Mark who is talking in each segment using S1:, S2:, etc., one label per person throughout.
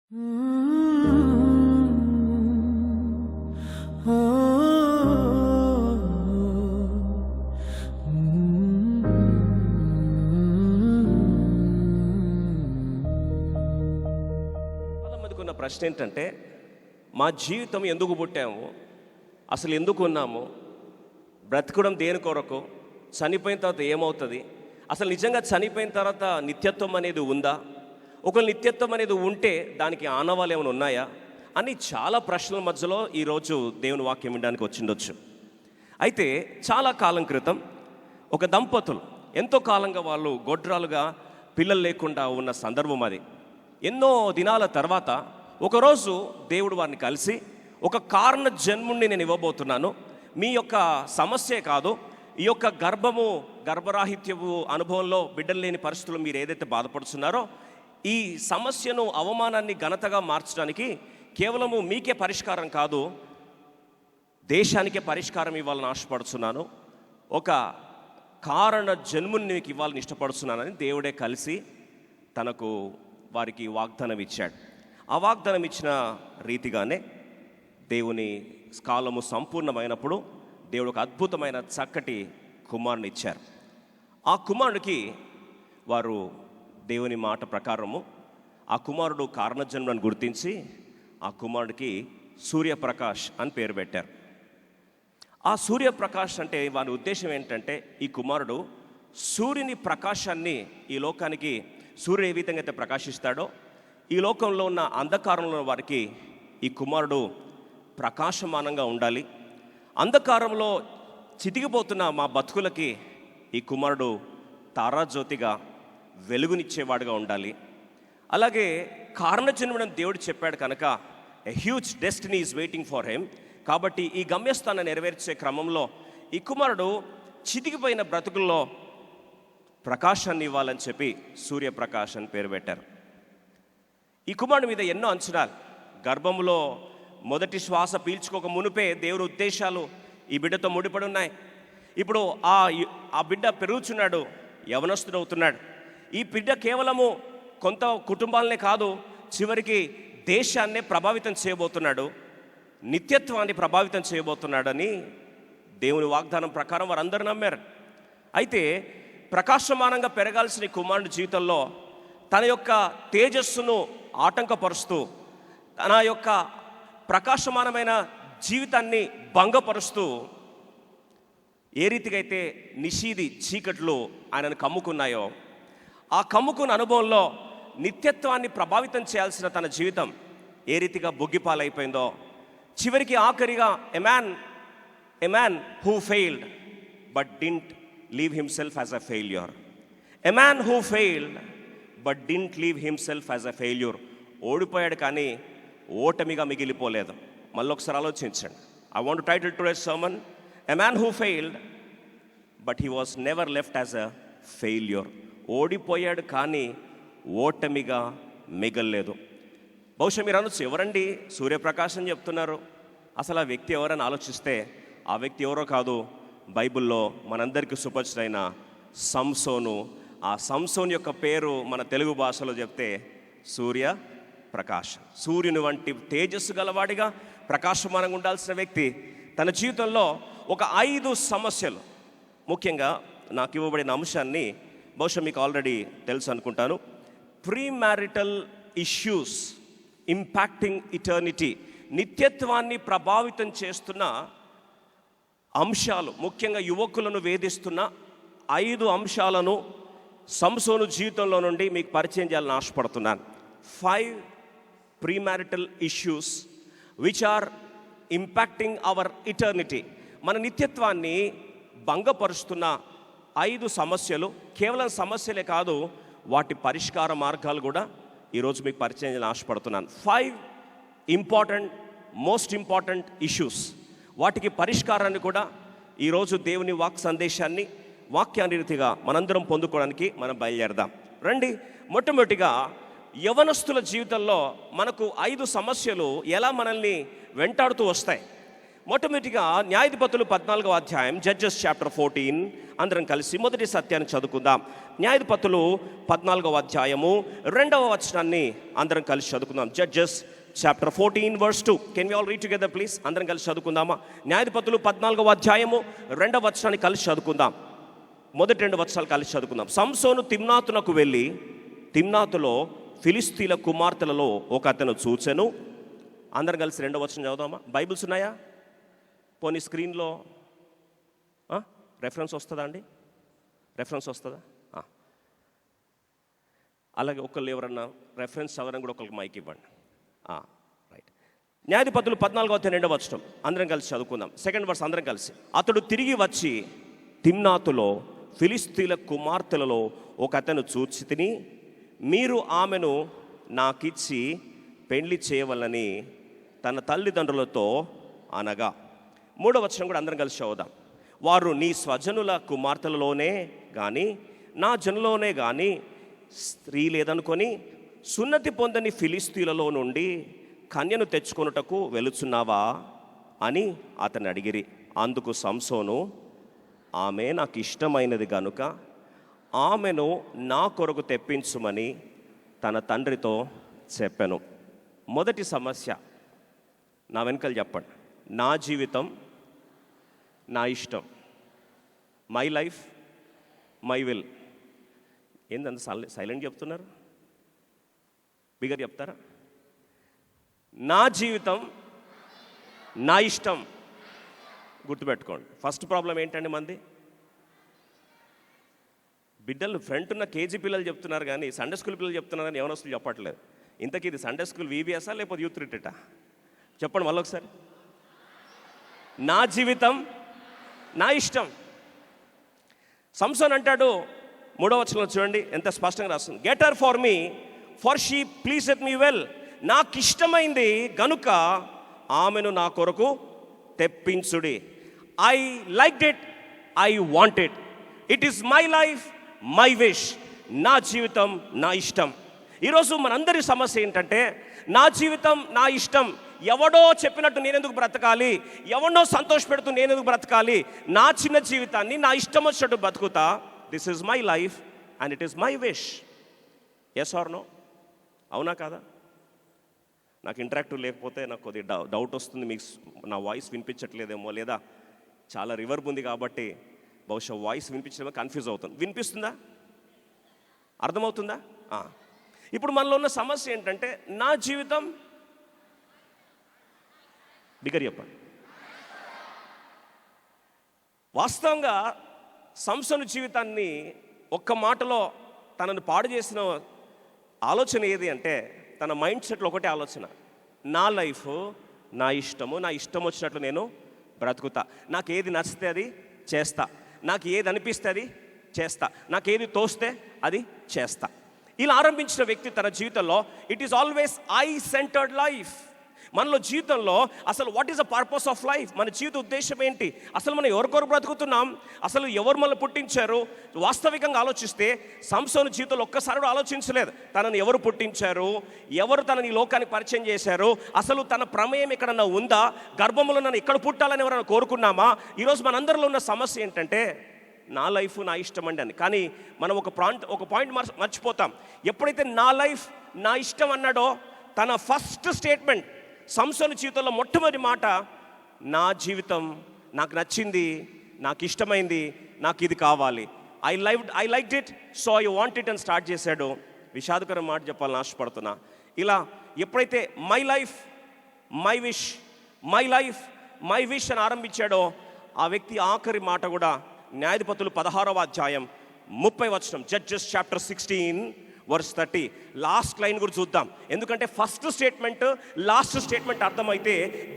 S1: చాలామందికి ఉన్న ప్రశ్న ఏంటంటే, మా జీవితం ఎందుకు పుట్టాము, అసలు ఎందుకు ఉన్నాము, బ్రతకడం దేని కొరకు, చనిపోయిన తర్వాత ఏమవుతుంది, అసలు నిజంగా చనిపోయిన తర్వాత నిత్యత్వం అనేది ఉందా, ఒక నిత్యత్వం అనేది ఉంటే దానికి ఆనవాళ్ళు ఏమైనా ఉన్నాయా అని చాలా ప్రశ్నల మధ్యలో ఈరోజు దేవుని వాక్యం వినడానికి వచ్చిండొచ్చు. అయితే చాలా కాలం క్రితం ఒక దంపతులు ఎంతో కాలంగా వాళ్ళు గొడ్రాలుగా పిల్లలు లేకుండా ఉన్న సందర్భం అది. ఎన్నో దినాల తర్వాత ఒకరోజు దేవుడు వారిని కలిసి, ఒక కారణ జన్ముడిని నేను ఇవ్వబోతున్నాను, మీ యొక్క సమస్యే కాదు, ఈ యొక్క గర్భరాహిత్యపు అనుభవంలో బిడ్డలు లేని పరిస్థితుల్లో మీరు ఏదైతే బాధపడుతున్నారో, ఈ సమస్యను, అవమానాన్ని ఘనతగా మార్చడానికి కేవలము మీకే పరిష్కారం కాదు, దేశానికే పరిష్కారం ఇవ్వాలని ఆశపడుతున్నాను, ఒక కారణ జన్ముని మీకు ఇవ్వాలని ఇష్టపడుతున్నానని దేవుడే కలిసి తనకు వారికి వాగ్దానం ఇచ్చాడు. ఆ వాగ్దానం ఇచ్చిన రీతిగానే దేవుని కాలము సంపూర్ణమైనప్పుడు దేవుడు ఒక అద్భుతమైన చక్కటి కుమారుని ఇచ్చారు. ఆ కుమారుడికి వారు దేవుని మాట ప్రకారము ఆ కుమారుడు కారణజన్మను గుర్తించి ఆ కుమారుడికి సూర్యప్రకాష్ అని పేరు పెట్టారు. ఆ సూర్యప్రకాష్ అంటే వారి ఉద్దేశం ఏంటంటే, ఈ కుమారుడు సూర్యుని ప్రకాశాన్ని ఈ లోకానికి, సూర్యుడు ఏ విధంగా అయితే ప్రకాశిస్తాడో ఈ లోకంలో ఉన్న అంధకారంలో వారికి ఈ కుమారుడు ప్రకాశమానంగా ఉండాలి, అంధకారంలో చితికిపోతున్న మా బతుకులకి ఈ కుమారుడు తారాజ్యోతిగా వెలుగునిచ్చేవాడుగా ఉండాలి. అలాగే కారణజన్ముడని దేవుడు చెప్పాడు కనుక a huge destiny is waiting for him. కాబట్టి ఈ గమ్యస్థానాన్ని నెరవేర్చే క్రమంలో ఈ కుమారుడు చితికిపోయిన బ్రతుకుల్లో ప్రకాశాన్ని ఇవ్వాలని చెప్పి సూర్యప్రకాష్ అని పేరు పెట్టారు. ఈ కుమారుడి మీద ఎన్నో అంచనాలు, గర్భంలో మొదటి శ్వాస పీల్చుకోక మునిపే దేవుని ఉద్దేశాలు ఈ బిడ్డతో ముడిపడి ఉన్నాయి. ఇప్పుడు ఆ బిడ్డ పెరుగుచున్నాడు, యవనస్తుడు అవుతున్నాడు. ఈ బిడ్డ కేవలము కొంత కుటుంబాలనే కాదు, చివరికి దేశాన్నే ప్రభావితం చేయబోతున్నాడు, నిత్యత్వాన్ని ప్రభావితం చేయబోతున్నాడని దేవుని వాగ్దానం ప్రకారం వారందరూ నమ్మారు. అయితే ప్రకాశమానంగా పెరగాల్సిన కుమారుడి జీవితంలో తన యొక్క తేజస్సును ఆటంకపరుస్తూ, తన యొక్క ప్రకాశమానమైన జీవితాన్ని భంగపరుస్తూ, ఏ రీతిగా అయితే నిషీది చీకట్లు ఆయనను కమ్ముకున్నాయో, ఆ కమ్ముకున్న అనుభవంలో నిత్యత్వాన్ని ప్రభావితం చేయాల్సిన తన జీవితం ఏ రీతిగా బొగ్గిపాలైపోయిందో, చివరికి ఆఖరిగా a man who failed but didn't leave himself as a failure. A man who failed but didn't leave himself as a failure. ఓడిపోయాడు కానీ ఓటమిగా మిగిలిపోలేదు. మళ్ళీ ఒకసారి ఆలోచించండి. I want to title today's sermon, a man who failed but he was never left as a failure. ఓడిపోయాడు కానీ ఓటమిగా మిగల్లేదు. బహుశా మీరు అనొచ్చు, ఎవరండి సూర్యప్రకాశం చెప్తున్నారు, అసలు ఆ వ్యక్తి ఎవరని ఆలోచిస్తే ఆ వ్యక్తి ఎవరో కాదు, బైబిల్లో మనందరికీ సుపరిచితైన సంసోను. ఆ సంసోన్ యొక్క పేరు మన తెలుగు భాషలో చెప్తే సూర్యప్రకాశం. సూర్యుని వంటి తేజస్సు గలవాడిగా ప్రకాశమానంగా ఉండాల్సిన వ్యక్తి తన జీవితంలో ఒక 5 సమస్యలు, ముఖ్యంగా నాకు ఇవ్వబడిన అంశాన్ని బహుశా మీకు ఆల్రెడీ తెలుసు అనుకుంటాను. ప్రీమ్యారిటల్ ఇష్యూస్ ఇంపాక్టింగ్ ఇటర్నిటీ. నిత్యత్వాన్ని ప్రభావితం చేస్తున్న అంశాలు, ముఖ్యంగా యువకులను వేధిస్తున్న 5 అంశాలను సంసోను జీవితంలో నుండి మీకు పరిచయం చేయాలని ఆశపడుతున్నాను. 5 premarital issues which are impacting our eternity. మన నిత్యత్వాన్ని భంగపరుస్తున్న 5 సమస్యలు. కేవలం సమస్యలే కాదు, వాటి పరిష్కార మార్గాలు కూడా ఈరోజు మీకు పరిచయం చేయాలని ఆశపడుతున్నాను. 5 మోస్ట్ ఇంపార్టెంట్ ఇష్యూస్. వాటికి పరిష్కారాన్ని కూడా ఈరోజు దేవుని సందేశాన్ని వాక్యాన్ని రీతిగా మనందరం పొందుకోవడానికి మనం బయలుదేరదాం. రండి. మొట్టమొదటిగా యవనస్తుల జీవితంలో మనకు 5 సమస్యలు ఎలా మనల్ని వెంటాడుతూ వస్తాయి. మొట్టమొదటిగా న్యాయాధిపతులు 14వ అధ్యాయం, జడ్జెస్ చాప్టర్ 14, అందరం కలిసి మొదటి సత్యాన్ని చదువుకుందాం. న్యాయాధిపతులు 14వ అధ్యాయము 2వ వచనాన్ని అందరం కలిసి చదువుకుందాం. Judges chapter 14 verse 2. Can we all read together please? అందరం కలిసి చదువుకుందామా? న్యాయాధిపతులు 14వ అధ్యాయము 2వ వచనాన్ని కలిసి చదువుకుందాం. మొదటి 2 వచనాలు కలిసి చదువుకుందాం. సంసోను తిమ్నాతునకు వెళ్ళి తిమ్నాతులో ఫిలిస్తీన్ల కుమార్తెలలో ఒక అతను చూచెను. అందరం కలిసి 2వ వచనం చదువుదామా? బైబిల్స్ ఉన్నాయా? పోనీ స్క్రీన్లో రెఫరెన్స్ వస్తుందా అండి? రెఫరెన్స్ వస్తుందా? అలాగే ఒకళ్ళు ఎవరన్నా రెఫరెన్స్ చదవడం కూడా ఒకరికి మైక్ ఇవ్వండి. రైట్. న్యాయాధిపతులు 14వ వచనం అందరం కలిసి చదువుకుందాం. సెకండ్ వర్స్ అందరం కలిసి. అతడు తిరిగి వచ్చి తిమ్నాతులో ఫిలిస్తీన్ల కుమార్తెలలో ఒక అతను చూచి తిని, మీరు ఆమెను నాకిచ్చి పెళ్లి చేయవలని తన తల్లిదండ్రులతో అనగా. 3వ వచనం కూడా అందరం కలిసి చదువుదాం. వారు నీ స్వజనుల కుమార్తెలలోనే కానీ నా జనులోనే కానీ స్త్రీ లేదనుకొని సున్నతి పొందని ఫిలిస్తీన్లలో నుండి కన్యను తెచ్చుకొనుటకు వెలుచున్నావా అని అతన్ని అడిగిరి. అందుకు సంసోను, ఆమె నాకు ఇష్టమైనది గనుక ఆమెను నా కొరకు తెప్పించుమని తన తండ్రితో చెప్పాను. మొదటి సమస్య నా వెనకాల చెప్పండి. నా జీవితం నా ఇష్టం, మై లైఫ్ మై విల్. ఏందంత సైలెంట్ చెప్తున్నారు? బిగర్ చెప్తారా? నా జీవితం నా ఇష్టం. గుర్తుపెట్టుకోండి. ఫస్ట్ ప్రాబ్లం ఏంటండి మంది? బిడ్డలు ఫ్రంట్ ఉన్న కేజీ పిల్లలు చెప్తున్నారు కానీ సండే స్కూల్ పిల్లలు చెప్తున్నారు కానీ ఎవరొస్తులు చెప్పట్లేదు. ఇంతకీ ఇది సండే స్కూల్ వీబీఎస్ఆ లేకపోతే యూత్ రిట్రీటా? చెప్పండి మళ్ళీ ఒకసారి. నా జీవితం నా ఇష్టం. సంసోన్ అంటాడు 3వ వచనంలో చూడండి ఎంత స్పష్టంగా రాస్తుంది. Get her for me for she pleaseth me well. నాకు ఇష్టమైంది గనుక ఆమెను నా కొరకు తెప్పించుడి. I like it, I want it. It is my life my wish. నా జీవితం నా ఇష్టం. ఈరోజు మనందరి సమస్య ఏంటంటే నా జీవితం నా ఇష్టం. ఎవడో చెప్పినట్టు నేనెందుకు బ్రతకాలి, ఎవడో సంతోష పెడుతూ నేనెందుకు బ్రతకాలి, నా చిన్న జీవితాన్ని నా ఇష్టం వచ్చినట్టు బ్రతుకుతా. This is my life and it is my wish. Yes or no? అవునా కాదా? నాకు ఇంటరాక్టివ్ లేకపోతే నాకు కొద్దిగా డౌట్ వస్తుంది, మీకు నా వాయిస్ వినిపించట్లేదేమో, లేదా చాలా రివర్బ్ ఉంది కాబట్టి బహుశా వాయిస్ వినిపించడమో కన్ఫ్యూజ్ అవుతుంది. వినిపిస్తుందా? అర్థమవుతుందా? ఇప్పుడు మనలో ఉన్న సమస్య ఏంటంటే నా జీవితం బిగర్ చెప్పండి. వాస్తవంగా సంసోను జీవితాన్ని ఒక్క మాటలో తనను పాడు చేసిన ఆలోచన ఏది అంటే తన మైండ్ సెట్లో ఒకటే ఆలోచన, నా లైఫ్ నా ఇష్టము, నా ఇష్టం వచ్చినట్లు నేను బ్రతుకుతా, నాకు ఏది నచ్చితే అది చేస్తా, నాకు ఏది అనిపిస్తే అది చేస్తా, నాకు ఏది తోస్తే అది చేస్తా. ఇలా ఆరంభించిన వ్యక్తి తన జీవితంలో it is always I centred life. మనలో జీవితంలో అసలు what is the purpose of life? మన జీవిత ఉద్దేశం ఏంటి? అసలు మనం ఎవరికొరకు బ్రతుకుతున్నాం? అసలు ఎవరు మనల్ని పుట్టించారు? వాస్తవికంగా ఆలోచిస్తే సంసోను జీవితంలో ఒక్కసారి కూడా ఆలోచించలేదు తనను ఎవరు పుట్టించారు, ఎవరు తనని లోకానికి పరిచయం చేశారు, అసలు తన ప్రమేయం ఎక్కడన్నా ఉందా, గర్భంలో నన్ను ఎక్కడ పుట్టాలని ఎవరైనా కోరుకున్నామా? ఈరోజు మనందరిలో ఉన్న సమస్య ఏంటంటే నా లైఫ్ నా ఇష్టం అండి అని. కానీ మనం ఒక పాయింట్ మర్చిపోతాం. ఎప్పుడైతే నా లైఫ్ నా ఇష్టం అన్నాడో తన ఫస్ట్ స్టేట్మెంట్ సంసోను జీవితంలో మొట్టమొదటి మాట, నా జీవితం నాకు నచ్చింది, నాకు ఇష్టమైంది, నాకు ఇది కావాలి, I like it so I want it అని స్టార్ట్ చేశాడు. విషాదకరం మాట చెప్పాలని ఆశపడుతున్నా. ఇలా ఎప్పుడైతే my life my wish, my life my wish అని ఆరంభించాడో ఆ వ్యక్తి ఆఖరి మాట కూడా న్యాయాధిపతులు 16వ అధ్యాయం 30వ వచనం, judges chapter 16 verse 30 last line కూడా చూద్దాం. ఎందుకంటే ఫస్ట్ స్టేట్మెంట్ లాస్ట్ స్టేట్మెంట్ అర్థమైతే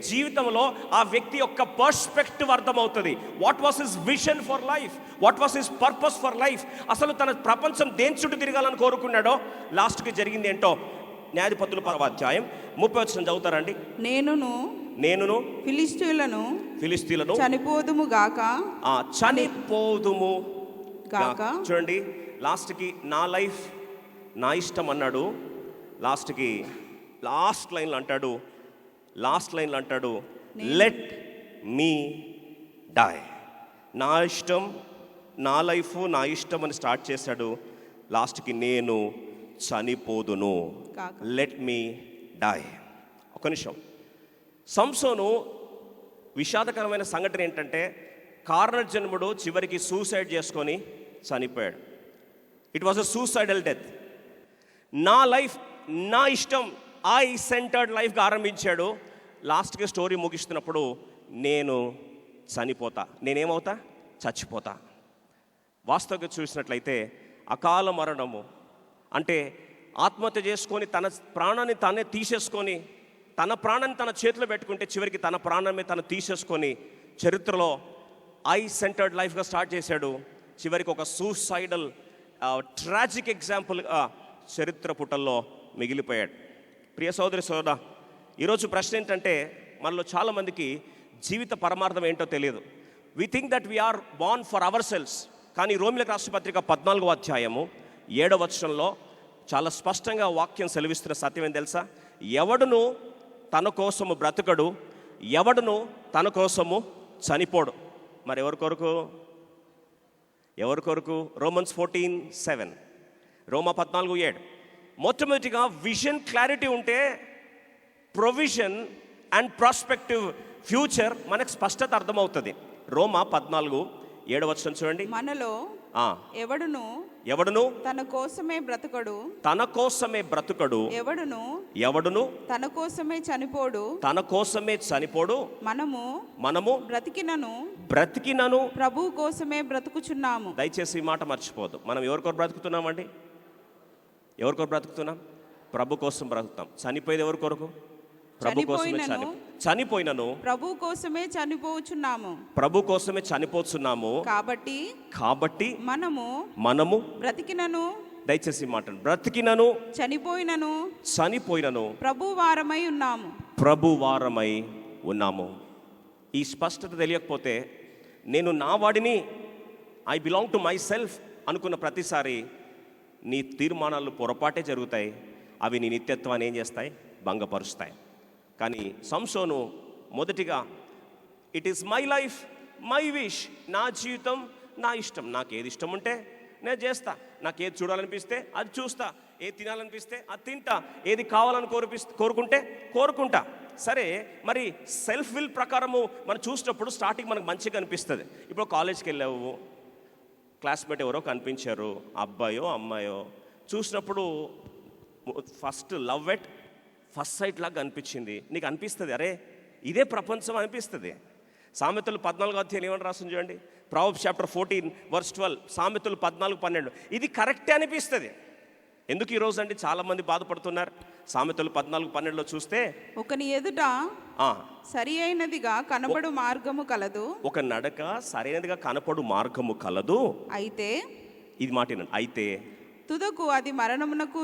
S1: జీవితంలో ఆ వ్యక్తి యొక్క పర్స్పెక్టివ్ అర్థమవుతుంది. What was his vision for life, what was his purpose for life, అసలు తన ప్రపంచం దేని చుట్టూ తిరగాలని కోరుకున్నాడో లాస్ట్కి జరిగింది ఏంటో న్యాయాధిపతులు 16వ అధ్యాయం 30వ వచనం చదువుతారండి. నేనును ఫిలిస్తీయులను చనిపోదుము గాక. చూడండి లాస్ట్కి నా లైఫ్ నా ఇష్టం అన్నాడు. లాస్ట్ లైన్లో అంటాడు లెట్ మీ డై. నా ఇష్టం నా లైఫ్ నా ఇష్టం అని స్టార్ట్ చేశాడు. లాస్ట్కి నేను చనిపోదును, లెట్ మీ డై. ఒక నిమిషం. సంసోను విషాదకరమైన సంఘటన ఏంటంటే కారణ జన్ముడు చివరికి సూసైడ్ చేసుకొని చనిపోయాడు. It was a suicidal death. నా లైఫ్ నా ఇష్టం, ఐ సెంటర్డ్ లైఫ్గా ఆరంభించాడు. లాస్ట్కి స్టోరీ ముగిస్తున్నప్పుడు నేను చనిపోతా, నేనేమవుతా, చచ్చిపోతా. వాస్తవంగా చూసినట్లయితే అకాల మరణము అంటే ఆత్మహత్య చేసుకొని తన ప్రాణాన్ని తానే తీసేసుకొని, తన ప్రాణాన్ని తన చేతిలో పెట్టుకుంటే చివరికి తన ప్రాణమే తను తీసేసుకొని చరిత్రలో ఐ సెంటర్డ్ లైఫ్గా స్టార్ట్ చేశాడు. చివరికి ఒక సూసైడల్ ట్రాజిక్ ఎగ్జాంపుల్ చరిత్ర పుటల్లో మిగిలిపోయాడు. ప్రియ సోదరి సోదరా, ఈరోజు ప్రశ్న ఏంటంటే మనలో చాలామందికి జీవిత పరమార్థం ఏంటో తెలియదు. We think that we are born for our selves. కానీ రోమిలకు రాసిన పత్రిక 14వ అధ్యాయము 7వ వచనంలో చాలా స్పష్టంగా వాక్యం సెలవిస్తున్న సత్యం ఏం తెలుసా? ఎవడును తన కోసము బ్రతుకడు, ఎవడును తన కోసము చనిపోడు. మరి ఎవరి కొరకు? ఎవరి కొరకు? రోమన్స్ 14:7, రోమా 14:7. మొట్టమొదటిగా విజన్ క్లారిటీ ఉంటే ప్రొవిజన్ అండ్ ప్రాస్పెక్టివ్ ఫ్యూచర్ మనకు స్పష్టత అర్థమవుతుంది. రోమా 14:7 వచనం చూడండి.
S2: మనలో ఎవడును తన కోసమే బ్రతుకడు,
S1: తన కోసమే బ్రతుకడు, ఎవడును
S2: తన కోసమే చనిపోడు,
S1: తన కోసమే చనిపోడు. మనము బ్రతికినను
S2: ప్రభు కోసమే బ్రతుకుచున్నాము.
S1: దయచేసి ఈ మాట మర్చిపోదు. మనం ఎవరి కొరకు బ్రతుకుతున్నామండి? ఎవరి కొరకు బ్రతుకుతున్నాం? ప్రభు కోసం బ్రతుకుతాం. చనిపోయేది ఎవరి కొరకు? ప్రభు కోసమే చనిపోయినను
S2: ప్రభు కోసమే చనిపోచున్నాము.
S1: ప్రభు కోసమే చనిపోతున్నాము. కాబట్టి మనము
S2: బ్రతికినను,
S1: దయచేసి మాట, బ్రతికినను చనిపోయినను
S2: ప్రభు వారమై
S1: ఉన్నాము. ఈ స్పష్టత తెలియకపోతే నేను నా వాడిని, I belong to my self అనుకున్న ప్రతిసారి నీ తీర్మానాలు పొరపాటే జరుగుతాయి. అవి నీ నిత్యత్వాన్ని ఏం చేస్తాయి? భంగపరుస్తాయి. కానీ సంసోను మొదటిగా it is my life my wish, నా జీవితం నా ఇష్టం, నాకు ఏది ఇష్టం ఉంటే నేను చేస్తా, నాకు ఏది చూడాలనిపిస్తే అది చూస్తా, ఏది తినాలనిపిస్తే అది తింటా, ఏది కావాలని కోరుకుంటా. సరే, మరి సెల్ఫ్ విల్ ప్రకారము మనం చూసినప్పుడు స్టార్టింగ్ మనకు మంచిగా అనిపిస్తుంది. ఇప్పుడు కాలేజ్కి వెళ్ళావు, క్లాస్మేట్ ఎవరో కనిపించారు, అబ్బాయో అమ్మాయో, చూసినప్పుడు first love at first sight లాగా అనిపించింది. నీకు అనిపిస్తుంది అరే ఇదే ప్రపంచం అనిపిస్తుంది. సామెతలు 14వ అధ్యాయం ఏమని రాస్తుంది చూడండి. ప్రావెర్బ్స్ చాప్టర్ 14:12, సామెతలు 14:12. ఇది కరెక్టే అనిపిస్తుంది. ఎందుకు ఈరోజు అండి చాలామంది బాధపడుతున్నారు? సామెతలు 14:12లో చూస్తే
S2: ఒకని ఎదుట సరి అయినదిగా కనపడు మార్గము కలదు,
S1: ఒక నడక సరైనదిగా కనపడు మార్గము కలదు,
S2: అయితే
S1: ఇది మాట అయితే
S2: తుదకు అది మరణమునకు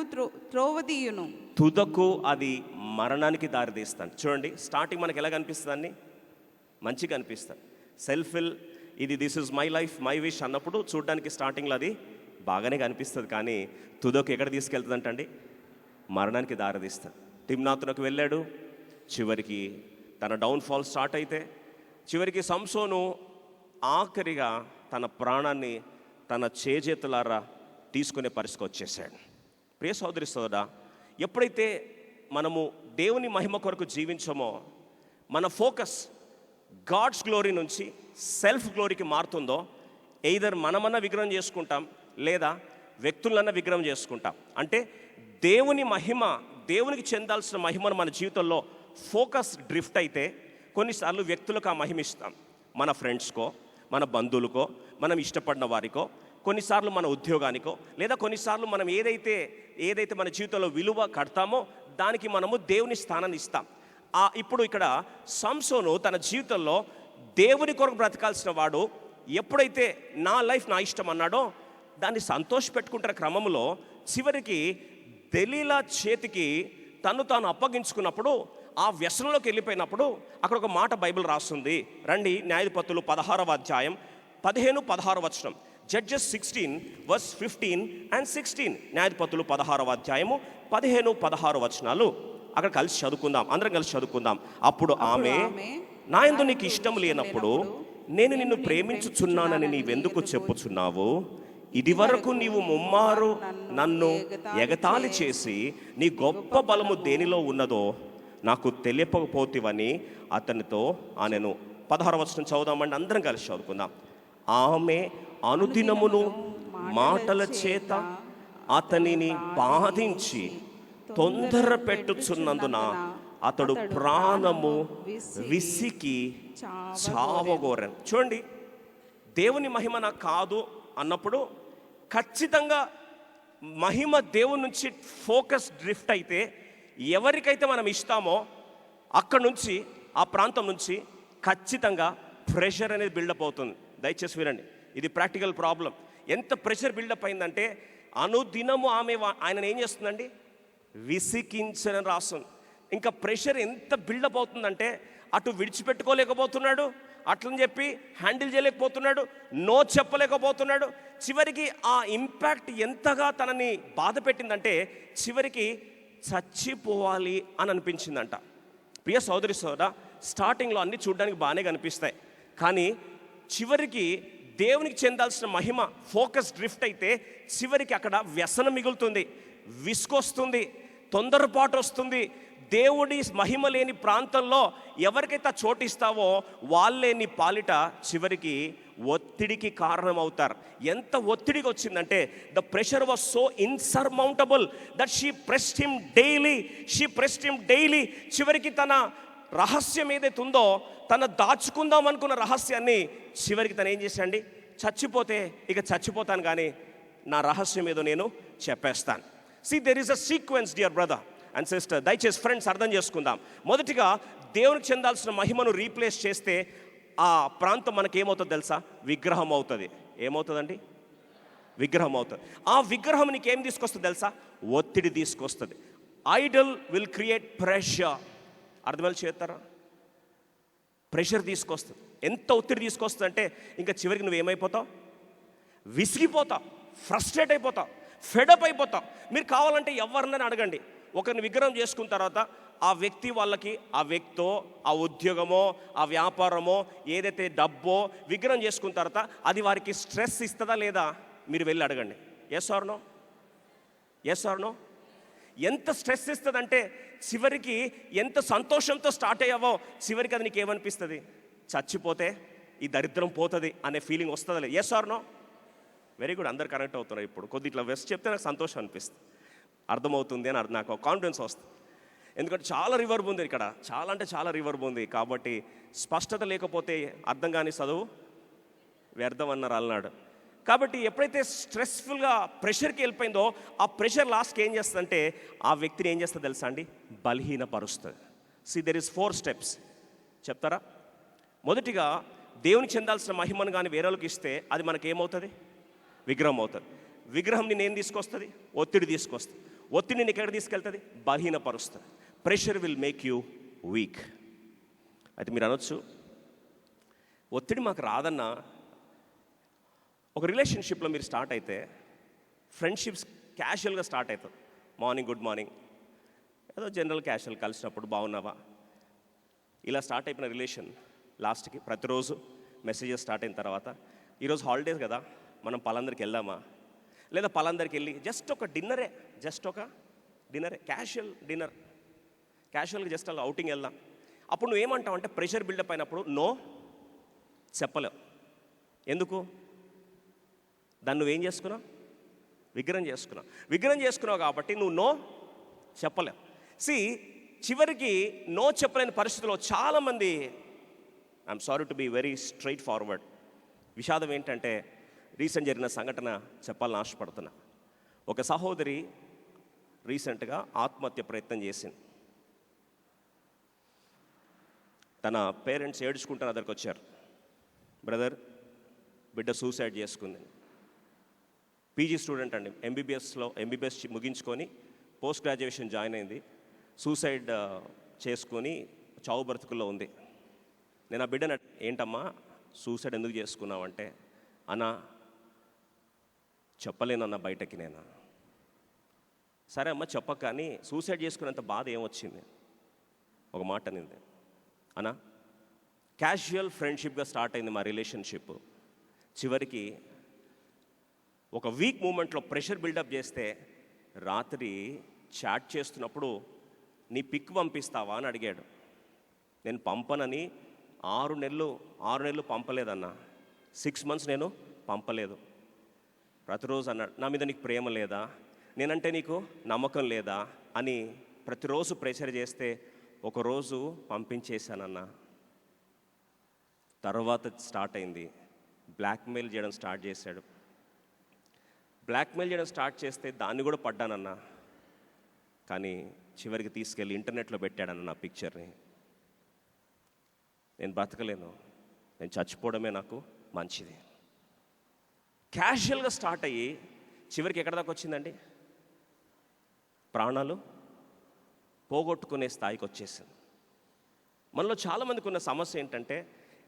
S2: త్రోవదీయును,
S1: తుదకు అది మరణానికి దారితీస్తాను. చూడండి, స్టార్టింగ్ మనకి ఎలా కనిపిస్తుంది? మంచిగా అనిపిస్తుంది. సెల్ఫ్ విల్, ఇది this is my life my wish అన్నప్పుడు చూడడానికి స్టార్టింగ్లో అది బాగానే కనిపిస్తుంది. కానీ తుదకు ఎక్కడ తీసుకెళ్తుంది అంటండి? మరణానికి దారితీస్తుంది. తిమ్నాతునకు వెళ్ళాడు, చివరికి తన డౌన్ఫాల్ స్టార్ట్ అయితే చివరికి సంసోను ఆఖరిగా తన ప్రాణాన్ని తన చేజేతులారా తీసుకునే పరిస్థితికి వచ్చేసాడు. ప్రియ సోదరి సోదరా, ఎప్పుడైతే మనము దేవుని మహిమ కొరకు జీవించమో మన ఫోకస్ గాడ్స్ గ్లోరీ నుంచి సెల్ఫ్ గ్లోరీకి మారుతుందో, ఎయిదర్ మనమన్నా విగ్రహం చేసుకుంటాం లేదా వ్యక్తులన్నా విగ్రహం చేసుకుంటాం. అంటే దేవుని మహిమ, దేవునికి చెందాల్సిన మహిమను మన జీవితంలో ఫోకస్ డ్రిఫ్ట్ అయితే కొన్నిసార్లు వ్యక్తులకు ఆ మహిమ ఇస్తాం. మన ఫ్రెండ్స్కో, మన బంధువులకో, మనం ఇష్టపడిన వారికో, కొన్నిసార్లు మన ఉద్యోగానికో, లేదా కొన్నిసార్లు మనం ఏదైతే మన జీవితంలో విలువ కడతామో దానికి మనము దేవుని స్థానాన్ని ఇస్తాం. ఇప్పుడు ఇక్కడ సంసోను తన జీవితంలో దేవుని కొరకు బ్రతకాల్సిన వాడు ఎప్పుడైతే నా లైఫ్ నా ఇష్టం అన్నాడో దాన్ని సంతోషపెట్టుకుంటున్న క్రమంలో చివరికి దెలీలా చేతికి తాను అప్పగించుకున్నప్పుడు, ఆ వ్యసనంలోకి వెళ్ళిపోయినప్పుడు అక్కడ ఒక మాట బైబిల్ రాస్తుంది. రండి, న్యాయాధిపతులు 16వ అధ్యాయం 15-16 వచనం. Judges 16:15 and 16. న్యాయాధిపతులు 16వ అధ్యాయము 15-16 వచనాలు అక్కడ కలిసి చదువుకుందాం, అందరం కలిసి చదువుకుందాం. అప్పుడు ఆమె, నా యందు నీకు ఇష్టం లేనప్పుడు నేను నిన్ను ప్రేమించుచున్నానని నీవెందుకు చెప్పుచున్నావు? ఇదివరకు నీవు ముమ్మారు నన్ను ఎగతాళి చేసి నీ గొప్ప బలము దేనిలో ఉన్నదో నాకు తెలియకపోతివని అతనితో ఆనెను. 16వ వచనం చదువుదామండి, అందరం కలిసి చదువుకుందాం. ఆమె అనుదినమును మాటల చేత అతనిని బాధించి తొందర పెట్టుచున్నందున అతడు ప్రాణము విసికి చావగోరను. చూడండి, దేవుని మహిమ నాకు కాదు అన్నప్పుడు ఖచ్చితంగా మహిమ దేవుని నుంచి ఫోకస్ డ్రిఫ్ట్ అయితే ఎవరికైతే మనం ఇస్తామో అక్కడ నుంచి, ఆ ప్రాంతం నుంచి ఖచ్చితంగా ప్రెషర్ అనేది బిల్డప్ అవుతుంది. దయచేసి వినండి, ఇది ప్రాక్టికల్ ప్రాబ్లం. ఎంత ప్రెషర్ బిల్డప్ అయిందంటే అనుదినము ఆయనను ఏం చేస్తుందండి? విసికించని రాస్తుంది. ఇంకా ప్రెషర్ ఎంత బిల్డప్ అవుతుందంటే అటు విడిచిపెట్టుకోలేకపోతున్నాడు, అట్లని చెప్పి హ్యాండిల్ చేయలేకపోతున్నాడు, నో చెప్పలేకపోతున్నాడు. చివరికి ఆ ఇంపాక్ట్ ఎంతగా తనని బాధ పెట్టిందంటే చివరికి చచ్చిపోవాలి అని అనిపించిందంట. ప్రియ సోదరి సోదరా, స్టార్టింగ్లో అన్నీ చూడడానికి బాగానే కనిపిస్తాయి, కానీ చివరికి దేవునికి చెందాల్సిన మహిమ ఫోకస్ డ్రిఫ్ట్ అయితే చివరికి అక్కడ వ్యసనం మిగులుతుంది, విసుకొస్తుంది, తొందరపాటు వస్తుంది. దేవుడి మహిమ లేని ప్రాంతంలో ఎవరికైతే చోటు ఇస్తావో వాళ్ళే నీ పాలిట చివరికి ఒత్తిడికి కారణమవుతారు. ఎంత ఒత్తిడికి వచ్చిందంటే the pressure was so insurmountable that she pressed him daily. చివరికి తన రహస్యం ఏదైతే ఉందో, తన దాచుకుందాం అనుకున్న రహస్యాన్ని చివరికి తను ఏం చేశాండి? చచ్చిపోతే ఇక చచ్చిపోతాను, కానీ నా రహస్యం ఏదో నేను చెప్పేస్తాను. See, there is a sequence, dear brother and sister. దయచేసి ఫ్రెండ్స్ అర్థం చేసుకుందాం. మొదటిగా దేవునికి చెందాల్సిన మహిమను రీప్లేస్ చేస్తే ఆ ప్రాంతం మనకి ఏమవుతుంది తెలుసా? విగ్రహం అవుతుంది. ఏమవుతుందండి? విగ్రహం అవుతుంది. ఆ విగ్రహం నీకు ఏం తీసుకొస్తుంది తెలుసా? ఒత్తిడి తీసుకొస్తుంది. Idol will create pressure. అర్థమేలు చేస్తారా? ప్రెషర్ తీసుకొస్తుంది. ఎంత ఒత్తిడి తీసుకొస్తుంది అంటే ఇంకా చివరికి నువ్వేమైపోతావు? విసిగిపోతావు, ఫ్రస్ట్రేట్ అయిపోతావు, ఫెడప్ అయిపోతావు. మీరు కావాలంటే ఎవరినైనా అడగండి, ఒకరిని విగ్రహం చేసుకున్న తర్వాత ఆ వ్యక్తి వాళ్ళకి, ఆ వ్యక్తో, ఆ ఉద్యోగమో, ఆ వ్యాపారమో, ఏదైతే డబ్బో విగ్రహం చేసుకున్న తర్వాత అది వారికి స్ట్రెస్ ఇస్తుందా లేదా? మీరు వెళ్ళి అడగండి. Yes or no? Yes or no? ఎంత స్ట్రెస్ ఇస్తుందంటే చివరికి ఎంత సంతోషంతో స్టార్ట్ అయ్యావో చివరికి అది నీకు ఏమనిపిస్తుంది? చచ్చిపోతే ఈ దరిద్రం పోతుంది అనే ఫీలింగ్ వస్తుందా లేదు? Yes or no? Very good, అందరు కనెక్ట్ అవుతున్నారు. ఇప్పుడు కొద్ది ఇట్లా వెస్ట్ చెప్తే నాకు సంతోషం అనిపిస్తుంది, అర్థమవుతుంది అని నాకు కాన్ఫిడెన్స్ వస్తుంది. ఎందుకంటే చాలా రివర్బ్ ఉంది ఇక్కడ, చాలా అంటే చాలా రివర్బ్ ఉంది. కాబట్టి స్పష్టత లేకపోతే అర్థం కాని చదువు వ్యర్థం అన్నారు అన్నాడు. కాబట్టి ఎప్పుడైతే స్ట్రెస్ఫుల్గా ప్రెషర్కి వెళ్ళిపోయిందో ఆ ప్రెషర్ లాస్ట్కి ఏం చేస్తుందంటే ఆ వ్యక్తిని ఏం చేస్తుంది తెలుసా అండి? బలహీనపరుస్తుంది. See there is 4 steps. చెప్తారా? మొదటిగా దేవునికి చెందాల్సిన మహిమను కానీ వేరేలకు ఇస్తే అది మనకి ఏమవుతుంది? విగ్రహం అవుతుంది. విగ్రహం నేను ఏం తీసుకొస్తుంది? ఒత్తిడి తీసుకొస్తుంది. ఒత్తిడి నేను ఎక్కడ తీసుకెళ్తుంది? బలహీనపరుస్తుంది. Pressure will make you weak. అయితే మీరు అనొచ్చు, ఒత్తిడి మాకు రాదన్నా. ఒక రిలేషన్షిప్లో మీరు స్టార్ట్ అయితే ఫ్రెండ్షిప్స్ క్యాషువల్గా స్టార్ట్ అవుతుంది. మార్నింగ్ గుడ్ మార్నింగ్, ఏదో జనరల్ క్యాషువల్ కలిసినప్పుడు బాగున్నావా, ఇలా స్టార్ట్ అయిపోయిన రిలేషన్ లాస్ట్కి ప్రతిరోజు మెసేజెస్ స్టార్ట్ అయిన తర్వాత ఈరోజు హాలిడేస్ కదా మనం పలాందరికి వెళ్దామా, లేదా పలాందరికి వెళ్ళి జస్ట్ ఒక డిన్నరే, క్యాషువల్ డిన్నర్, క్యాషువల్గా జస్ట్ అలా అవుటింగ్ వెళ్దాం. అప్పుడు నువ్వేమంటావు అంటే ప్రెషర్ బిల్డప్ అయినప్పుడు నో చెప్పలేవు. ఎందుకు? దాన్ని నువ్వేం చేసుకున్నావు? విగ్రహం చేసుకున్నావు కాబట్టి నువ్వు నో చెప్పలేవు. చివరికి నో చెప్పలేని పరిస్థితిలో చాలామంది, I'm sorry to be very straightforward, విషాదం ఏంటంటే రీసెంట్ జరిగిన సంఘటన చెప్పాలని ఆశపడుతున్నా. ఒక సహోదరి రీసెంట్గా ఆత్మహత్య ప్రయత్నం చేసింది. తన పేరెంట్స్ ఏడ్చుకుంటున్న దగ్గరికి వచ్చారు, బ్రదర్ బిడ్డ సూసైడ్ చేసుకుంది. పీజీ స్టూడెంట్ అండి, ఎంబీబీఎస్ ముగించుకొని పోస్ట్ గ్రాడ్యుయేషన్ జాయిన్ అయింది. సూసైడ్ చేసుకొని చావు బ్రతుకుల్లో ఉంది. నేను ఆ బిడ్డను ఏంటమ్మా సూసైడ్ ఎందుకు చేసుకున్నావు అంటే, అన్నా చెప్పలేనన్న బయటకి. నేను సరే అమ్మ చెప్పక, కానీ సూసైడ్ చేసుకునేంత బాధ ఏమొచ్చింది? ఒక మాట అనింది, అన్నా క్యాజువల్ ఫ్రెండ్షిప్గా స్టార్ట్ అయింది మా రిలేషన్షిప్. చివరికి ఒక వీక్ మూమెంట్లో ప్రెషర్ బిల్డప్ చేస్తే రాత్రి చాట్ చేస్తున్నప్పుడు నీ పిక్ పంపిస్తావా అని అడిగాడు. నేను పంపనని 6 నెలలు పంపలేదన్నా. 6 months నేను పంపలేదు. ప్రతిరోజు అన్నాడు, నా మీద నీకు ప్రేమ లేదా, నేనంటే నీకు నమ్మకం లేదా అని ప్రతిరోజు ప్రెషర్ చేస్తే ఒకరోజు పంపించేశానన్నా. తర్వాత స్టార్ట్ అయింది, బ్లాక్మెయిల్ చేయడం స్టార్ట్ చేశాడు. బ్లాక్మెయిల్ చేయడం స్టార్ట్ చేస్తే దాన్ని కూడా పడ్డానన్నా. కానీ చివరికి తీసుకెళ్ళి ఇంటర్నెట్లో పెట్టాడన్న నా పిక్చర్ని. నేను బ్రతకలేను, నేను చచ్చిపోవడమే నాకు మంచిది. క్యాజువల్గా స్టార్ట్ అయ్యి చివరికి ఎక్కడ దాకా వచ్చిందండి? ప్రాణాలు పోగొట్టుకునే స్థాయికి వచ్చేసింది. మనలో చాలామందికి ఉన్న సమస్య ఏంటంటే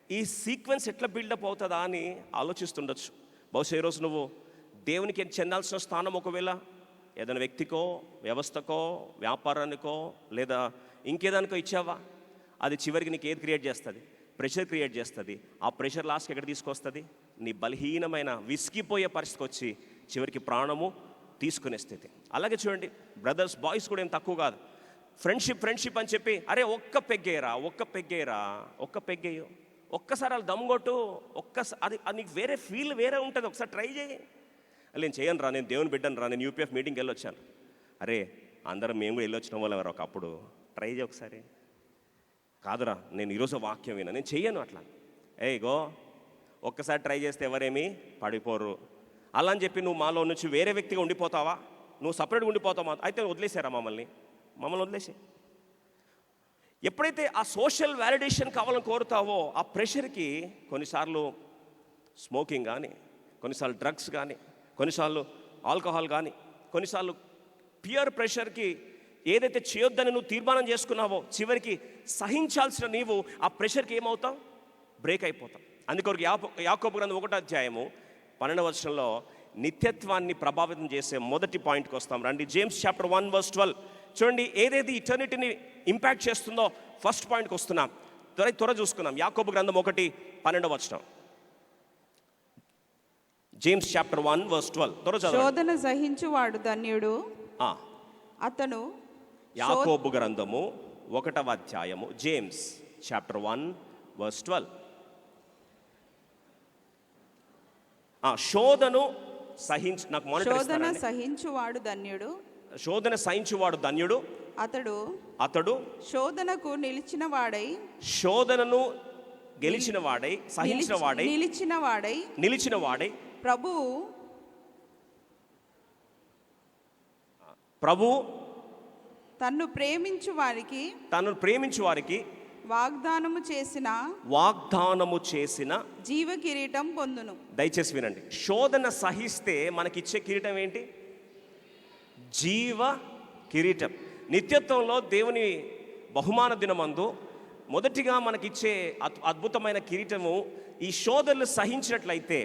S1: ఈ సీక్వెన్స్ ఎట్లా బిల్డప్ అవుతుందా అని ఆలోచిస్తుండొచ్చు. బహుశా ఈరోజు నువ్వు దేవునికి చెందాల్సిన స్థానం ఒకవేళ ఏదైనా వ్యక్తికో, వ్యవస్థకో, వ్యాపారానికో లేదా ఇంకేదానికో ఇచ్చావా, అది చివరికి నీకు ఏది క్రియేట్ చేస్తుంది? ప్రెషర్ క్రియేట్ చేస్తుంది. ఆ ప్రెషర్ లాస్ట్కి ఎక్కడ తీసుకొస్తుంది? నీ బలహీనమైన విసిగిపోయే పరిస్థితికి వచ్చి చివరికి ప్రాణము తీసుకునే స్థితి. అలాగే చూడండి, బ్రదర్స్ బాయ్స్ కూడా ఏం తక్కువ కాదు. ఫ్రెండ్షిప్ అని చెప్పి అరే ఒక్క పెగ్గేయు, ఒక్కసారి వాళ్ళు దమ్ముగొట్టు, ఒక్కసారి అది నీకు వేరే ఫీల్ వేరే ఉంటుంది, ఒకసారి ట్రై చేయి. నేను చేయను రా, నేను దేవుని బిడ్డను రా, నేను యూపీఎఫ్ మీటింగ్కి వెళ్ళొచ్చాను. అరే అందరం మేము కూడా వెళ్ళొచ్చిన వాళ్ళు ఎవరు ఒకప్పుడు, ట్రై చేయి ఒకసారి. కాదురా నేను ఈరోజు వాక్యం విన్నా, నేను చెయ్యను అట్లా. గో ఒక్కసారి ట్రై చేస్తే ఎవరేమీ పడిపోరు. అలా అని చెప్పి నువ్వు మాలో నుంచి వేరే వ్యక్తిగా ఉండిపోతావా? నువ్వు సపరేట్గా ఉండిపోతావా? అయితే వదిలేసారా మమ్మల్ని వదిలేసే. ఎప్పుడైతే ఆ సోషల్ వ్యాలిడేషన్ కావాలని కోరుతావో ఆ ప్రెషర్కి కొన్నిసార్లు స్మోకింగ్ కానీ, కొన్నిసార్లు డ్రగ్స్ కానీ, కొన్నిసార్లు ఆల్కహాల్ కానీ, కొన్నిసార్లు పియర్ ప్రెషర్కి ఏదైతే చేయొద్దని నువ్వు తీర్మానం చేసుకున్నావో చివరికి సహించాల్సిన నీవు ఆ ప్రెషర్కి ఏమవుతావు? బ్రేక్ అయిపోతావు. అందుకొరకు యాకోబు గ్రంథం 1:12 నిత్యత్వాన్ని ప్రభావితం చేసే మొదటి పాయింట్కి వస్తాం. రండి, జేమ్స్ చాప్టర్ 1:12 చూడండి. ఏదైతే ఇటర్నిటీని ఇంపాక్ట్ చేస్తుందో ఫస్ట్ పాయింట్కి వస్తున్నాం. త్వర చూసుకున్నాం. యాకోబు గ్రంథం 1:12 జేమ్స్ చాప్టర్ 1:12
S2: శోధన సహించువాడు ధన్యుడు, అతను.
S1: యాకోబు గ్రంథము 1:12 జేమ్స్ చాప్టర్ 1:12 శోధన సహించువాడు ధన్యుడు, శోధన సహించువాడు ధన్యుడు, అతడు
S2: శోధనకు
S1: శోధనను గెలిచిన వాడై నిలిచిన వాడై ప్రభు
S2: తన్ను ప్రేమించు వారికి వాగ్దానము చేసిన జీవ కిరీటం పొందును.
S1: దయచేసి వినండి, శోధన సహిస్తే మనకిచ్చే కిరీటం ఏంటి? జీవ కిరీటం. నిత్యత్వంలో దేవుని బహుమాన దినమందు మొదటిగా మనకిచ్చే అద్భుతమైన కిరీటము ఈ శోధనలు సహించినట్లయితే,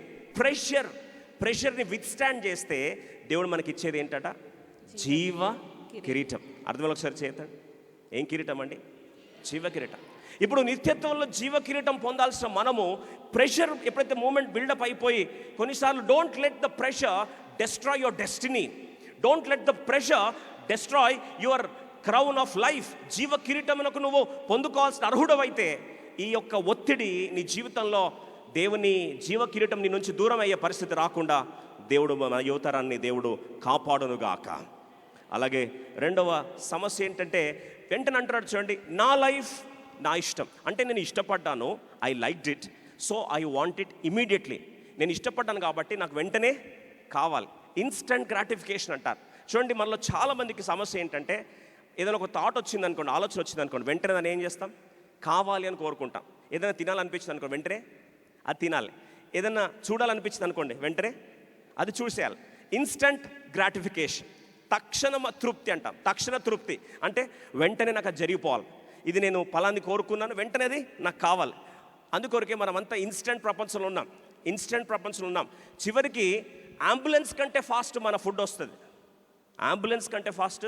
S1: ప్రెషర్ని విత్స్టాండ్ చేస్తే దేవుడు మనకిచ్చేది ఏంటట? జీవ కిరీటం. అర్థంలో ఒకసారి చేస్తాడు. ఏం కిరీటం అండి? జీవ కిరీటం. ఇప్పుడు నిత్యత్వంలో జీవ కిరీటం పొందాల్సిన మనము ప్రెషర్ ఎప్పుడైతే మూమెంట్ బిల్డప్ అయిపోయి కొన్నిసార్లు don't let the pressure destroy your destiny, don't let the pressure destroy your crown of life. జీవ కిరీటమునకు నువ్వు పొందుకోవాల్సిన అర్హుడవైతే ఈ యొక్క ఒత్తిడి నీ జీవితంలో దేవుని జీవ కిరీటం నీ నుంచి దూరం అయ్యే పరిస్థితి రాకుండా దేవుడు మన యువతరాన్ని దేవుడు కాపాడునుగాక. అలాగే రెండవ సమస్య ఏంటంటే వెంటనే అంటాడు చూడండి, నా లైఫ్ నా ఇష్టం. అంటే నేను ఇష్టపడ్డాను, I liked it, so I want it immediately. నేను ఇష్టపడ్డాను కాబట్టి నాకు వెంటనే కావాలి. ఇన్స్టంట్ గ్రాటిఫికేషన్ అంటారు చూడండి. మనలో చాలామందికి సమస్య ఏంటంటే ఏదైనా ఒక థాట్ వచ్చిందనుకోండి, ఆలోచన వచ్చిందనుకోండి, వెంటనే దాన్ని ఏం చేస్తాం? కావాలి అని కోరుకుంటాం. ఏదైనా తినాలనిపించింది అనుకోండి, వెంటనే అది తినాలి. ఏదైనా చూడాలనిపించింది అనుకోండి, వెంటనే అది చూసేయాలి. ఇన్స్టంట్ గ్రాటిఫికేషన్, తక్షణ తృప్తి అంటాం. తక్షణ తృప్తి అంటే వెంటనే నాకు అది జరిగిపోవాలి. ఇది నేను ఫలాన్ని కోరుకున్నాను, వెంటనే అది నాకు కావాలి. అందుకొరకే మనమంతా ఇన్స్టెంట్ ప్రపంచంలో ఉన్నాం. చివరికి అంబులెన్స్ కంటే ఫాస్ట్ మన ఫుడ్ వస్తుంది. అంబులెన్స్ కంటే ఫాస్ట్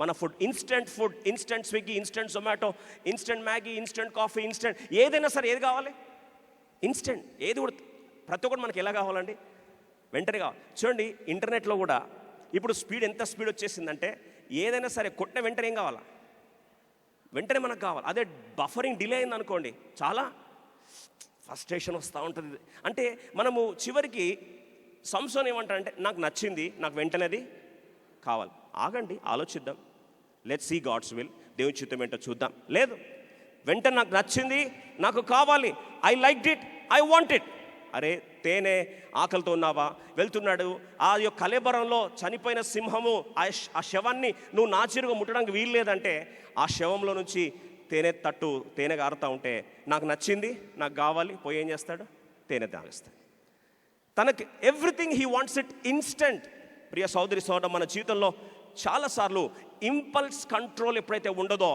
S1: మన food, instant Swiggy, instant Zomato, instant Maggi, instant coffee, instant ఏదైనా సరే ఏది కావాలి? ఇన్స్టెంట్. ఏది కూడా ప్రతి ఒక్కటి మనకి ఎలా కావాలండి? వెంటనే కావాలి. చూడండి ఇంటర్నెట్లో కూడా ఇప్పుడు ఎంత స్పీడ్ వచ్చేసిందంటే ఏదైనా సరే కొట్టిన వెంటనే ఏం కావాలా? వెంటనే మనకు కావాలి. అదే బఫరింగ్ డిలే అయింది అనుకోండి, చాలా ఫ్రస్ట్రేషన్ వస్తూ ఉంటుంది. అంటే మనము చివరికి సంసోన్ ఏమంటారంటే నాకు నచ్చింది, నాకు వెంటనే అది కావాలి. ఆగండి, ఆలోచిద్దాం. Let's see God's will. దేవుని చిత్తం ఏంటో చూద్దాం. లేదు, వెంటనే నాకు నచ్చింది, నాకు కావాలి, I like it, I want it. అరే తేనె, ఆకలితో ఉన్నావా? వెళ్తున్నాడు, ఆ యొక్క కళేబరంలో చనిపోయిన సింహము, ఆ శవాన్ని నువ్వు నాచిరుగా ముట్టడానికి వీలు లేదంటే ఆ శవంలో నుంచి తేనె గారుతూ ఉంటే నాకు నచ్చింది, నాకు కావాలి, పోయి ఏం చేస్తాడు? తేనె తాగిస్తాడు. తనకి everything he wants it instant. ప్రియ సోదరి సోదరు, మన జీవితంలో చాలాసార్లు ఇంపల్స్ కంట్రోల్ ఎప్పుడైతే ఉండదో,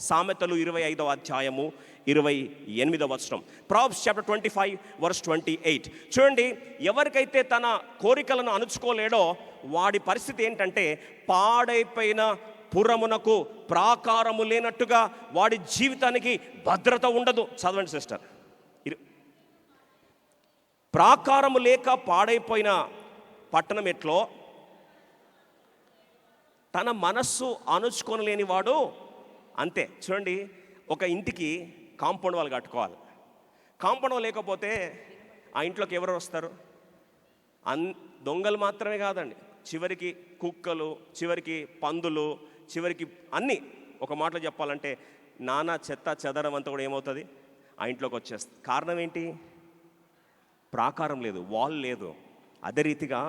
S1: సామెతలు 25వ అధ్యాయము 28వ వచనం, ప్రాబ్స్ చాప్టర్ 25 వర్స్ 28. చూడండి, ఎవరికైతే తన కోరికలను అణుచుకోలేడో వాడి పరిస్థితి ఏంటంటే పాడైపోయిన పురమునకు ప్రాకారము లేనట్టుగా వాడి జీవితానికి భద్రత ఉండదు. చదవండి సిస్టర్. ప్రాకారము లేక పాడైపోయిన పట్టణం ఎట్లో తన మనస్సు అణుచుకొనలేని వాడు అంతే. చూడండి, ఒక ఇంటికి కాంపౌండ్ వాళ్ళు కట్టుకోవాలి. కాంపౌండ్ వాళ్ళు లేకపోతే ఆ ఇంట్లోకి ఎవరు వస్తారు? దొంగలు మాత్రమే కాదండి, చివరికి కుక్కలు, చివరికి పందులు, చివరికి అన్నీ. ఒక మాటలో చెప్పాలంటే నానా చెత్త చెదరం అంతా కూడా ఏమవుతుంది? ఆ ఇంట్లోకి వచ్చేస్తుంది. కారణం ఏంటి? ప్రాకారం లేదు, వాల్ లేదు. అదే రీతిగా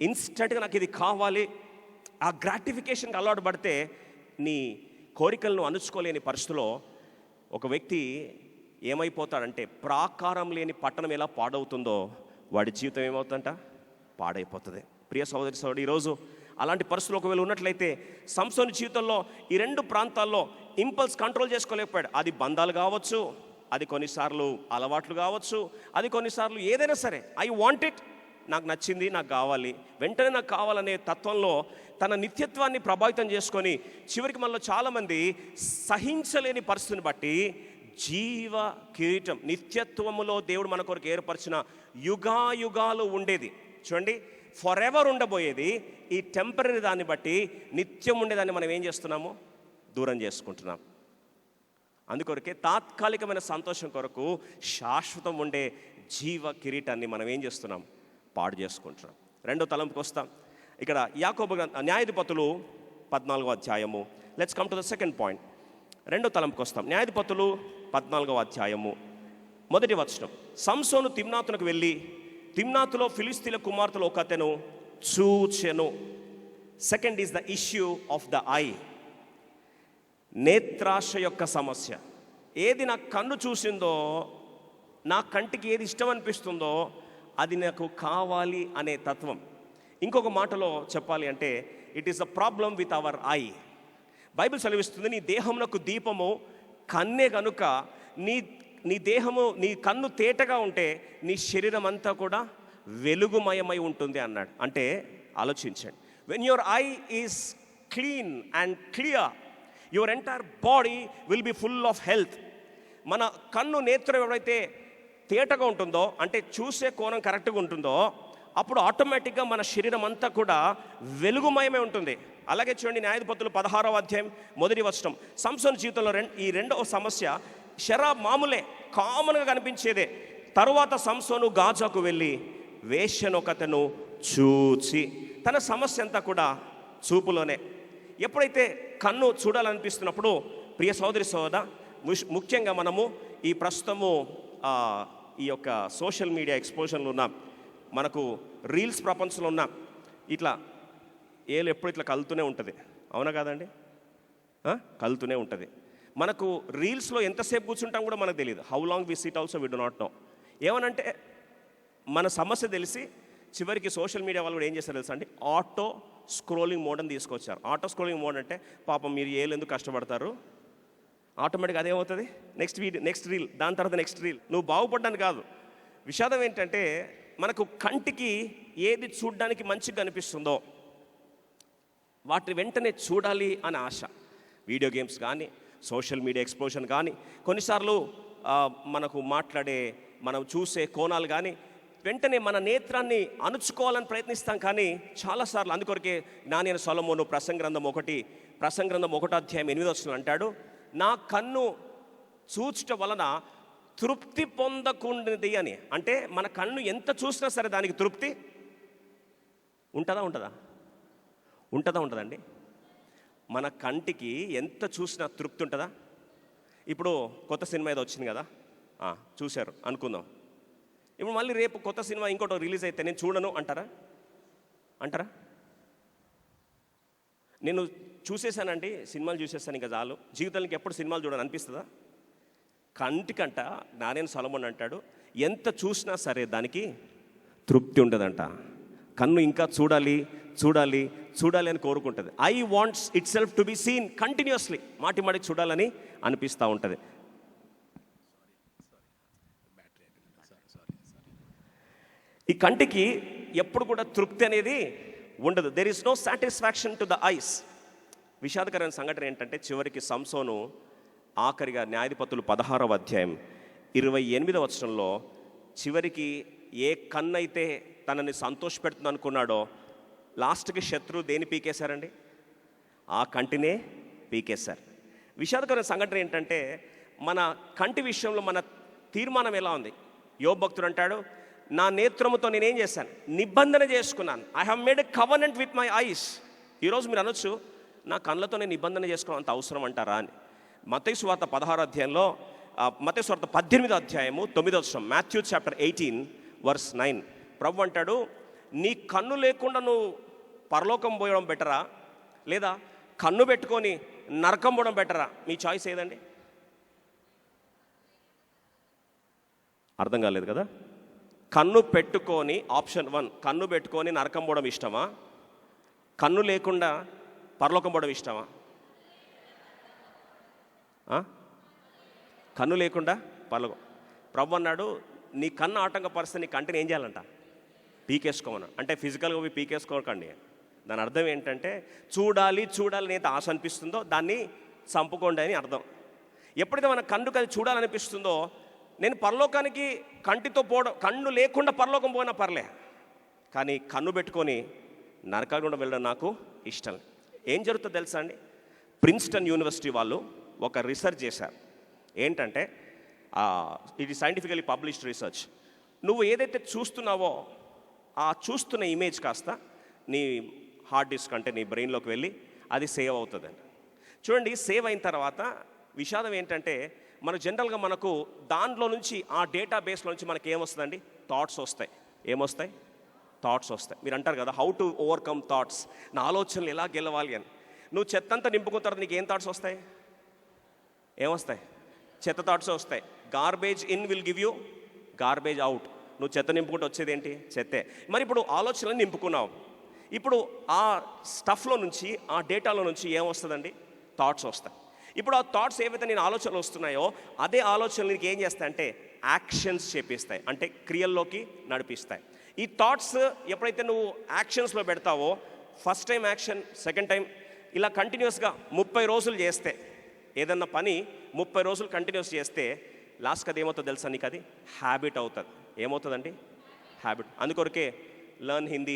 S1: ఇన్స్టెంట్గా నాకు ఇది కావాలి, ఆ గ్రాటిఫికేషన్కి అలవాటు పడితే నీ కోరికలను అణుచుకోలేని పరిస్థితిలో ఒక వ్యక్తి ఏమైపోతాడంటే, ప్రాకారం లేని పట్టణం ఎలా పాడవుతుందో వాడి జీవితం ఏమవుతుందంట? పాడైపోతుంది. ప్రియ సహోదరి సహోదరుడు, ఈరోజు అలాంటి పరిస్థితులు ఒకవేళ ఉన్నట్లయితే సంసోను జీవితంలో ఈ 2 ప్రాంతాల్లో ఇంపల్స్ కంట్రోల్ చేసుకోలేకపోయాడు. అది బంధాలు కావచ్చు, అది కొన్నిసార్లు అలవాట్లు కావచ్చు, అది కొన్నిసార్లు ఏదైనా సరే ఐ వాంట్ ఇట్, నాకు నచ్చింది, నాకు కావాలి, వెంటనే నాకు కావాలనే తత్వంలో తన నిత్యత్వాన్ని ప్రభావితం చేసుకొని చివరికి మనలో చాలామంది సహించలేని పరిస్థితిని బట్టి జీవ కిరీటం, నిత్యత్వములో దేవుడు మన కొరకు ఏర్పరిచిన యుగాయుగాలు ఉండేది. చూడండి, ఫర్ ఎవర్ ఉండబోయేది ఈ టెంపరీ దాన్ని బట్టి నిత్యం ఉండేదాన్ని మనం ఏం చేస్తున్నాము? దూరం చేసుకుంటున్నాం. అందుకొరకే తాత్కాలికమైన సంతోషం కొరకు శాశ్వతం ఉండే జీవ కిరీటాన్ని మనం ఏం చేస్తున్నాం? పాడు చేసుకుంటున్నాం. 2వ తలంపుకి వస్తాం. ఇక్కడ యాకోబు న్యాయాధిపతులు 14వ అధ్యాయము. Let's come to the second point. 2వ తలంపుకి వస్తాం. న్యాయాధిపతులు 14వ అధ్యాయము 1వ వచనం. సంసోను తిమ్నాతునకు వెళ్ళి తిమ్నాతులో ఫిలిస్తీన్ల కుమార్తెలు ఒక అతను చూచెను. Second is the issue of the eye. నేత్రాశ యొక్క సమస్య. ఏది నా కన్ను చూసిందో, నా కంటికి ఏది ఇష్టం అనిపిస్తుందో అది నాకు కావాలి అనే తత్వం. ఇంకొక మాటలో చెప్పాలి అంటే it is a problem with our I. Bible సెలవిస్తుంది, నీ దేహమునకు దీపము కన్నే కనుక నీ దేహము, నీ కన్ను తేటగా ఉంటే నీ శరీరం అంతా కూడా వెలుగుమయమై ఉంటుంది అన్నాడు. అంటే ఆలోచించండి, when your I is clean and clear, your entire body will be full of health. మన కన్ను నేత్రం ఎవరైతే తేటగా ఉంటుందో, అంటే చూసే కోణం కరెక్ట్గా ఉంటుందో, అప్పుడు ఆటోమేటిక్గా మన శరీరం అంతా కూడా వెలుగుమయమే ఉంటుంది. అలాగే చూడండి, న్యాయాధిపతులు 16వ అధ్యాయం 1వ వచనం. సంసోను జీవితంలో ఈ 2వ సమస్య శరాబ్ మామూలే, కామన్గా కనిపించేదే. తరువాత సంసోను గాజాకు వెళ్ళి వేశ్యను ఒకతను చూచి, తన సమస్య అంతా కూడా చూపులోనే. ఎప్పుడైతే కన్ను చూడాలనిపిస్తున్నప్పుడు ప్రియ సోదరి సోదర, ముఖ్యంగా మనము ఈ ప్రస్తుతము ఈ యొక్క సోషల్ మీడియా ఎక్స్పోజర్లో ఉన్నాం, మనకు రీల్స్ ప్రపంచంలో ఉన్నాం. ఇట్లా ఏళ్ళు ఎప్పుడు ఇట్లా కలుతూనే ఉంటుంది, అవునా కాదండి? కలుతూనే ఉంటుంది. మనకు రీల్స్లో ఎంతసేపు కూర్చుంటాం కూడా మనకు తెలియదు. How long we sit also we do not know. ఏమనంటే మన సమస్య తెలిసి చివరికి సోషల్ మీడియా వాళ్ళు కూడా ఏం చేస్తారు తెలుసా అండి? ఆటో స్క్రోలింగ్ మోడ్ అని తీసుకొచ్చారు. ఆటో స్క్రోలింగ్ మోడ్ అంటే పాపం మీరు ఏళ్ళు ఎందుకు కష్టపడతారు, ఆటోమేటిక్గా అదేమవుతుంది, నెక్స్ట్ వీడియో, నెక్స్ట్ రీల్, దాని తర్వాత నెక్స్ట్ రీల్. నువ్వు బాగుపడ్డాను కాదు. విషాదం ఏంటంటే మనకు కంటికి ఏది చూడ్డానికి మంచిగా అనిపిస్తుందో, వాటి వెంటనే చూడాలి అనే ఆశ. వీడియో గేమ్స్ కానీ, సోషల్ మీడియా ఎక్స్ప్లోషన్ కానీ, కొన్నిసార్లు మనకు మాట్లాడే మనం చూసే కోణాలు కానీ వెంటనే మన నేత్రాన్ని అణుచుకోవాలని ప్రయత్నిస్తాం. కానీ చాలాసార్లు అందుకొరకే జ్ఞాని అయిన సొలొమోను ప్రసంగ గ్రంథం 1:8 అంటాడు, నా కన్ను చూచుట వలన తృప్తి పొందకుండాది అని. అంటే మన కన్ను ఎంత చూసినా సరే దానికి తృప్తి ఉంటుందండి. మన కంటికి ఎంత చూసినా తృప్తి ఉంటుందా? ఇప్పుడు కొత్త సినిమా ఏదో వచ్చింది కదా, చూశారు అనుకుందాం. ఇప్పుడు మళ్ళీ రేపు కొత్త సినిమా ఇంకోటి రిలీజ్ అయితే నేను చూడను అంటారా? నేను చూసేసానండి, సినిమాలు చూసేసాను, ఇంకా చాలు, జీవితానికి ఎప్పుడు సినిమాలు చూడని అనిపిస్తుందా? కంటికంట జ్ఞాని అయిన సొలొమోను అంటాడు, ఎంత చూసినా సరే దానికి తృప్తి ఉండదంట. కన్ను ఇంకా చూడాలి అని కోరుకుంటుంది. I wants it self to be seen continuously, మాటికి చూడాలని అనిపిస్తూ ఉంటుంది. ఈ కంటికి ఎప్పుడు కూడా తృప్తి అనేది ఉండదు. There is no satisfaction to the eyes. విషాదకరమైన సంఘటన ఏంటంటే, చివరికి సంసోను ఆఖరిగా న్యాయాధిపతులు 16:28 చివరికి ఏ కన్నైతే తనని సంతోషపెడుతుంది అనుకున్నాడో లాస్ట్కి శత్రువు దేని పీకేశారండి? ఆ కంటినే పీకేశారు. విషాదకరమైన సంఘటన ఏంటంటే, మన కంటి విషయంలో మన తీర్మానం ఎలా ఉంది? యోబు భక్తుడు అంటాడు, నా నేత్రముతో నేనేం చేశాను? నిబంధన చేసుకున్నాను. I have made a covenant with my eyes. ఈరోజు మీరు అనొచ్చు, నా కళ్ళతో నేను నిబంధన చేసుకోవడం అంత అవసరం అంటారా అని. మత్తయి సువార్త 18:9 మాథ్యూ చాప్టర్ 18:9 ప్రభు అంటాడు, నీ కన్ను లేకుండా నువ్వు పరలోకం పోయడం బెటరా, లేదా కన్ను పెట్టుకొని నరకం పోవడం బెటరా? మీ చాయిస్ ఏదండి? అర్థం కాలేదు కదా? కన్ను పెట్టుకొని ఆప్షన్ 1, కన్ను పెట్టుకొని నరకం పోవడం ఇష్టమా? కన్ను లేకుండా పరలోకం పోవడం ఇష్టమా? కన్ను లేకుండా పరలోకం. ప్రభు అన్నాడు, నీ కన్ను ఆటంకపరిస్తే నీ కంటిని ఏం చేయాలంట? పీకేసుకోమన్నా. అంటే ఫిజికల్గా పోయి పీకేసుకోకండి. దాని అర్థం ఏంటంటే, చూడాలి నేత ఆశ అనిపిస్తుందో దాన్ని చంపుకోండి అని అర్థం. ఎప్పుడైతే మన కన్నుకు అది చూడాలనిపిస్తుందో, నేను పరలోకానికి కంటితో పోవడం, కన్ను లేకుండా పరలోకం పోయినా పర్లే, కానీ కన్ను పెట్టుకొని నరకాకుండా వెళ్ళడం నాకు ఇష్టం. ఏం జరుగుతుందో తెలుసా అండి? ప్రిన్స్టన్ యూనివర్సిటీ వాళ్ళు ఒక రీసెర్చ్ చేశారు. ఏంటంటే, ఇది సైంటిఫికలీ పబ్లిష్డ్ రీసెర్చ్. నువ్వు ఏదైతే చూస్తున్నావో ఆ చూస్తున్న ఇమేజ్ కాస్త నీ హార్డ్ డిస్క్ అంటే నీ బ్రెయిన్లోకి వెళ్ళి అది సేవ్ అవుతుందండి. చూడండి, సేవ్ అయిన తర్వాత విషాదం ఏంటంటే, జనరల్గా మనకు దాంట్లో నుంచి, ఆ డేటాబేస్లో నుంచి మనకి ఏమొస్తుందండి? థాట్స్ వస్తాయి. ఏమొస్తాయి? థాట్స్ వస్తాయి. మీరు అంటారు కదా, హౌ టు ఓవర్కమ్ థాట్స్, నా ఆలోచనలు ఎలా గెలవాలి అని. నువ్వు చెత్తంతా నింపుకున్న తర్వాత నీకు ఏం థాట్స్ వస్తాయి? ఏమొస్తాయి? చెత్త థాట్స్ వస్తాయి. Garbage in will give you garbage out. నువ్వు చెత్త నింపుకుంటూ వచ్చేది ఏంటి? చెత్తే. మరి ఇప్పుడు ఆలోచనలు నింపుకున్నావు, ఇప్పుడు ఆ స్టఫ్లో నుంచి, ఆ డేటాలో నుంచి ఏమొస్తుందండి? థాట్స్ వస్తాయి. ఇప్పుడు ఆ థాట్స్ ఏవైతే నేను ఆలోచనలు వస్తున్నాయో, అదే ఆలోచనలు నీకు ఏం చేస్తాయంటే యాక్షన్స్ చేపిస్తాయి, అంటే క్రియల్లోకి నడిపిస్తాయి. ఈ థాట్స్ ఎప్పుడైతే నువ్వు యాక్షన్స్లో పెడతావో, first time action, second time, ఇలా కంటిన్యూస్గా 30 రోజులు చేస్తే, ఏదన్నా పని 30 రోజులు కంటిన్యూస్ చేస్తే లాస్ట్కి అది ఏమవుతుందో తెలుసా నీకు? అది హ్యాబిట్ అవుతుంది. ఏమవుతుందండి? హ్యాబిట్. అందుకొరకే learn Hindi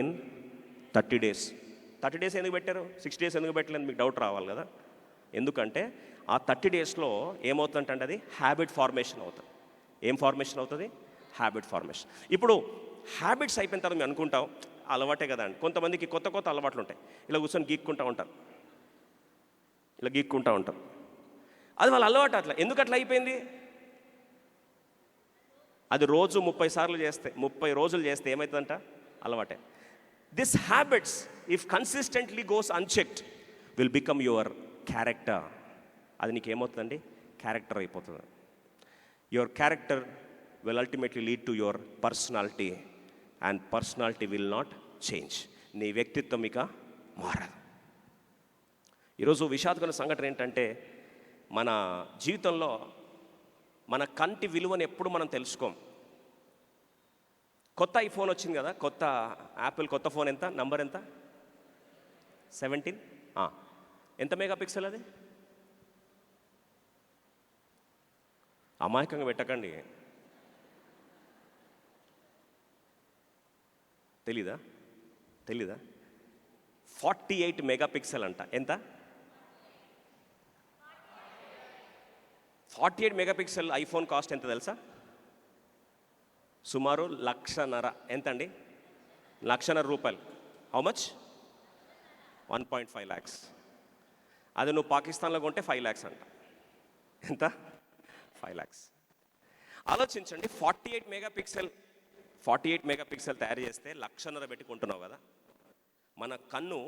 S1: in 30 days. 30 days ఎందుకు పెట్టారు? 6 days ఎందుకు పెట్టలేదు? మీకు డౌట్ రావాలి కదా. ఎందుకంటే ఆ 30 daysలో ఏమవుతుందంటే అది హ్యాబిట్ ఫార్మేషన్ అవుతుంది. ఏం ఫార్మేషన్ అవుతుంది? Habit formation. ఇప్పుడు హ్యాబిట్స్ అయిపోయిన తర్వాత మేము అనుకుంటాం అలవాటే కదా అండి. కొంతమందికి కొత్త అలవాట్లు ఉంటాయి. ఇలా కూర్చొని గీక్కుంటూ ఉంటారు. అది వాళ్ళ అలవాటు. అట్లా ఎందుకు అట్లా అయిపోయింది? అది రోజు 30 రోజులు చేస్తే ఏమవుతుందంట? అలవాటే. This habits if consistently goes unchecked will become your character. అది నీకు ఏమవుతుందండి? క్యారెక్టర్ అయిపోతుంది. Your character will ultimately lead to your personality, and personality will not change. నీ వ్యక్తిత్వం ఇక మారదు. ఈరోజు విషాదకరమైన సంఘటన ఏంటంటే, మన జీవితంలో మన కంటి విలువను ఎప్పుడు మనం తెలుసుకోం. కొత్త ఐఫోన్ వచ్చింది కదా, కొత్త యాపిల్ కొత్త ఫోన్ ఎంత, నంబర్ ఎంత? 17. ఎంత మెగా పిక్సెల్ అది? అమాయకంగా పెట్టకండి. తెలీదా? 48 మెగా పిక్సెల్ అంట. ఎంత? 48 మెగా పిక్సెల్ ఐఫోన్ కాస్ట్ ఎంత తెలుసా? సుమారు 1,50,000. ఎంత అండి? 1,50,000 రూపాయలు. How much? 1.5 lakhs. అది నువ్వు పాకిస్తాన్లో కొంటే 5 lakhs అంట. ఎంత? 5 lakhs. ఆలోచించండి, 48 మెగా పిక్సెల్ తయారు చేస్తే 1,50,000 పెట్టుకుంటున్నావు కదా. మన కన్ను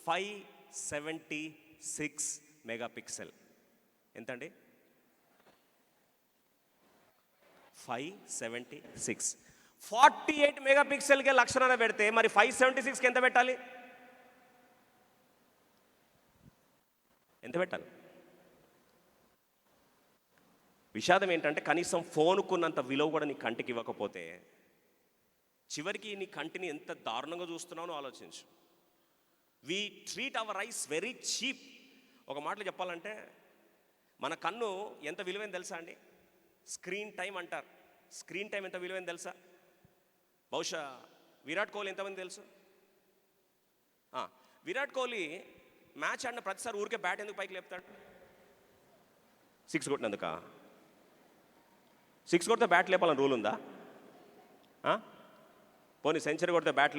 S1: 576 మెగా పిక్సెల్. ఎంతండి? 576. 48 మెగా పిక్సెల్కే 1,50,000 పెడితే మరి 576కి ఎంత పెట్టాలి? ఎంత పెట్టాలి? విషాదం ఏంటంటే కనీసం ఫోనుకున్నంత విలువ కూడా నీ కంటికి ఇవ్వకపోతే చివరికి నీ కంటిని ఎంత దారుణంగా చూస్తున్నావో ఆలోచించు. We treat our eyes very cheap. ఒక మాటలో చెప్పాలంటే మన కన్ను ఎంత విలువైంది తెలుసా అండి? స్క్రీన్ టైం అంటారు. స్క్రీన్ టైం ఎంత విలువైంది తెలుసా? బహుశా విరాట్ కోహ్లీ ఎంతమంది తెలుసు? విరాట్ కోహ్లీ మ్యాచ్ ఆడిన ప్రతిసారి ఊరికే బ్యాట్ ఎందుకు పైకి లేపుతాడు? 6 కొట్టినందుక? 6 కొడితే బ్యాట్ లేపాలని రూల్ ఉందా? పోనీ సెంచరీ కొడితే బ్యాట్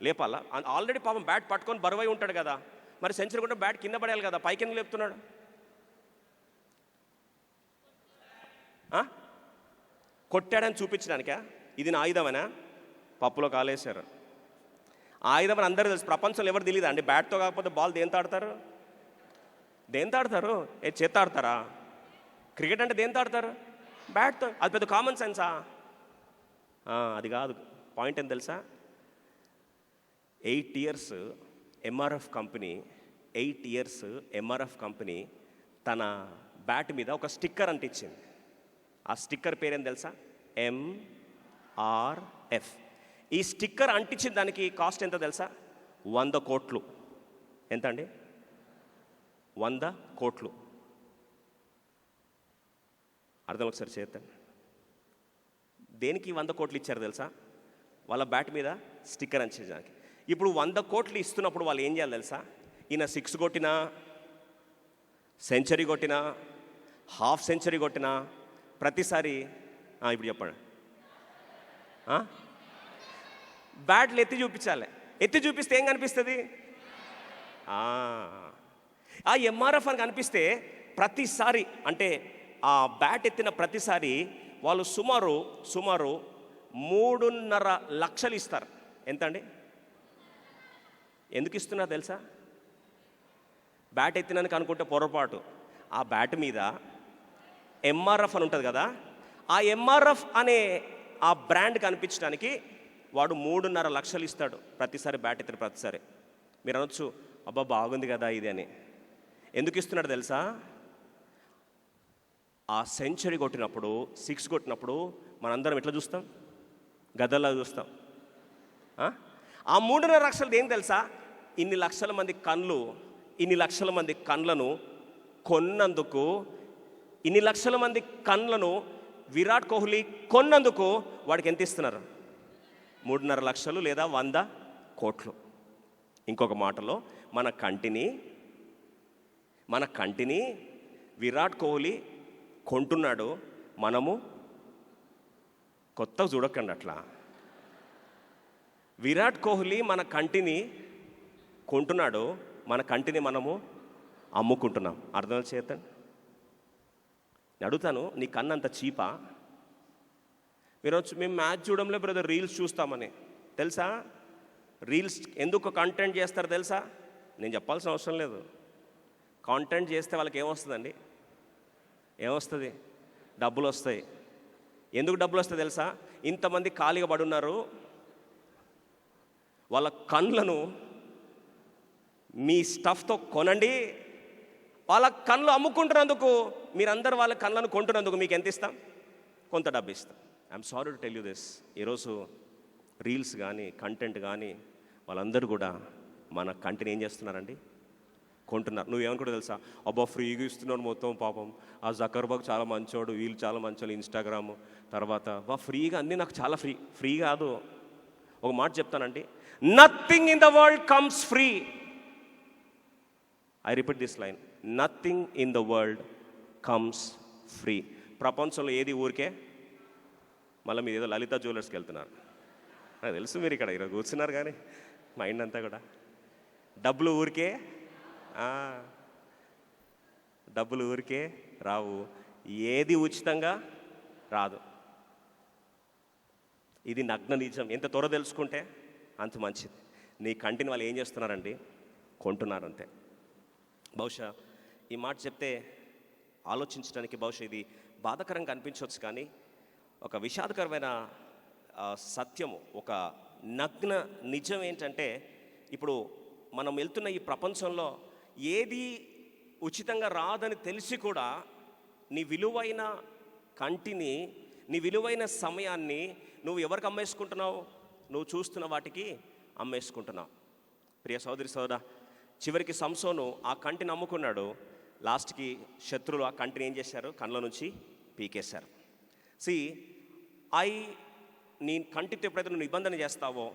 S1: లేపాలా? ఆల్రెడీ పాపం బ్యాట్ పట్టుకొని బరువై ఉంటాడు కదా, మరి సెంచరీ కొడితే బ్యాట్ కింద పడేయాలి కదా, పైకి ఎందుకు లేపుతున్నాడు? కొట్టాడని చూపించడానికా? ఇది నా ఆయుధమేనా? పప్పులో కాలేశారు. ఆయుధం అని అందరూ తెలుసు. ప్రపంచంలో ఎవరు తెలియదా అండి? బ్యాట్తో కాకపోతే బాల్ దేంతో ఆడతారు? చేత్తో ఆడతారా? క్రికెట్ అంటే దేంతో ఆడతారు? బ్యాట్తో. అది పెద్ద కామన్ సెన్సా? అది కాదు. పాయింట్ ఏం తెలుసా? 8 years ఎంఆర్ఎఫ్ కంపెనీ తన బ్యాట్ మీద ఒక స్టిక్కర్ అంటించింది. ఆ స్టిక్కర్ పేరేం తెలుసా? MRF. ఈ స్టిక్కర్ అంటించిన దానికి కాస్ట్ ఎంత తెలుసా? 100 కోట్లు. ఎంత అండి? 100 కోట్లు. అర్థం ఒకసారి చేద్దాం. దేనికి 100 కోట్లు ఇచ్చారు తెలుసా? వాళ్ళ బ్యాట్ మీద స్టిక్కర్ అంటించడానికి. ఇప్పుడు 100 కోట్లు ఇస్తున్నప్పుడు వాళ్ళు ఏం చేయాలి తెలుసా? ఈయన 6 కొట్టినా, సెంచరీ కొట్టినా, హాఫ్ సెంచరీ కొట్టినా ప్రతిసారి ఇప్పుడు చెప్పండి, బ్యాట్లు ఎత్తి చూపించాలి. ఎత్తి చూపిస్తే ఏం కనిపిస్తుంది? ఆ ఎంఆర్ఎఫ్ అని కనిపిస్తే ప్రతిసారి, అంటే ఆ బ్యాట్ ఎత్తిన ప్రతిసారి వాళ్ళు సుమారు 3.5 లక్షలు ఇస్తారు. ఎంత అండి? ఎందుకు ఇస్తున్నారు తెలుసా? బ్యాట్ ఎత్తినానికి అనుకుంటే పొరపాటు. ఆ బ్యాట్ మీద ఎంఆర్ఎఫ్ అని ఉంటుంది కదా, ఆ ఎంఆర్ఎఫ్ అనే ఆ బ్రాండ్ కనిపించడానికి వాడు 3.5 లక్షలు ఇస్తాడు ప్రతిసారి బ్యాట్ ఎత్తిన ప్రతిసారి. మీరు అనొచ్చు, అబ్బా బాగుంది కదా ఇది అని. ఎందుకు ఇస్తున్నాడు తెలుసా? ఆ సెంచరీ కొట్టినప్పుడు, 6 కొట్టినప్పుడు మనందరం ఎట్లా చూస్తాం? గదల్లా చూస్తాం. ఆ 3.5 లక్షలది ఏం తెలుసా? ఇన్ని లక్షల మంది కళ్ళను కొన్నందుకు, ఇన్ని లక్షల మంది కళ్ళను విరాట్ కోహ్లీ కొన్నందుకు వాడికి ఎంత ఇస్తున్నారు? 3.5 లక్షలు లేదా 100 కోట్లు. ఇంకొక మాటలో మన కంటిని విరాట్ కోహ్లీ కొంటున్నాడు, మనము కొత్తగా చూడకండి అట్లా. విరాట్ కోహ్లీ మన కంటిని కొంటున్నాడు, మన కంటిని మనము అమ్ముకుంటున్నాం. అర్థం చేతండి. నేను అడుగుతాను, నీ కన్ను అంత చీపా? మేము మ్యాచ్ చూడంలో బ్రదర్ రీల్స్ చూస్తామని తెలుసా? రీల్స్ ఎందుకు కంటెంట్ చేస్తారు తెలుసా? నేను చెప్పాల్సిన అవసరం లేదు. కాంటెంట్ చేస్తే వాళ్ళకి ఏమొస్తుందండి? ఏమొస్తుంది? డబ్బులు వస్తాయి. ఎందుకు డబ్బులు వస్తాయి తెలుసా? ఇంతమంది ఖాళీగా పడున్నారు, వాళ్ళ కళ్ళను మీ స్టఫ్తో కొనండి, వాళ్ళ కళ్ళు అమ్ముకుంటున్నందుకు, మీరందరూ వాళ్ళ కళ్ళను కొంటున్నందుకు మీకు ఎంత ఇస్తాం? కొంత డబ్బు ఇస్తాం. I'm sorry to tell you this. ఈరోజు రీల్స్ కానీ కంటెంట్ కానీ వాళ్ళందరూ కూడా మన కంటిని ఏం చేస్తున్నారండి? కొంటున్నారు. నువ్వేమనుకుంటా తెలుసా? అబ్బా ఫ్రీగా ఇస్తున్నాడు మొత్తం, పాపం ఆ జకర్బర్గ్ చాలా మంచోడు, వీళ్ళు చాలా మంచోడు, ఇన్స్టాగ్రాము తర్వాత ఫ్రీగా అన్నీ నాకు చాలా ఫ్రీ కాదు. ఒక మాట చెప్తానండి, nothing in the world comes free. I repeat this line, nothing in the world comes free. ప్రపంచంలో ఏది ఊరికే. మళ్ళీ మీరు ఏదో లలిత జ్యువెలర్స్కి వెళ్తున్నారు, నాకు తెలుసు మీరు ఇక్కడ ఈరోజు కూర్చున్నారు, కానీ మైండ్ అంతా కూడా డబ్బులు ఊరికే డబ్బులు ఊరికే రావు, ఏది ఉచితంగా రాదు. ఇది నగ్న నిజం. ఎంత త్వర తెలుసుకుంటే అంత మంచిది. నీ కంటిని వాళ్ళు ఏం చేస్తున్నారండి? కొంటున్నారు అంతే. బహుశా ఈ మాట చెప్తే ఆలోచించడానికి బహుశా ఇది బాధాకరంగా అనిపించవచ్చు, కానీ ఒక విషాదకరమైన సత్యము, ఒక నగ్న నిజం ఏంటంటే, ఇప్పుడు మనం వెళ్తున్న ఈ ప్రపంచంలో ఏది ఉచితంగా రాదని తెలిసి కూడా నీ విలువైన కంటిని, నీ విలువైన సమయాన్ని నువ్వు ఎవరికి అమ్మేసుకుంటున్నావు? నువ్వు చూస్తున్న వాటికి అమ్మేసుకుంటున్నావు. ప్రియ సోదరి సోదరా, చివరికి సంసోను ఆ కంటిని అమ్ముకున్నాడు. లాస్ట్కి శత్రువులు ఆ కంటిని ఏం చేశారు? కళ్ళ నుంచి పీకేశారు. నీ కంటితో ఎప్పుడైతే నువ్వు నిబంధన చేస్తావో,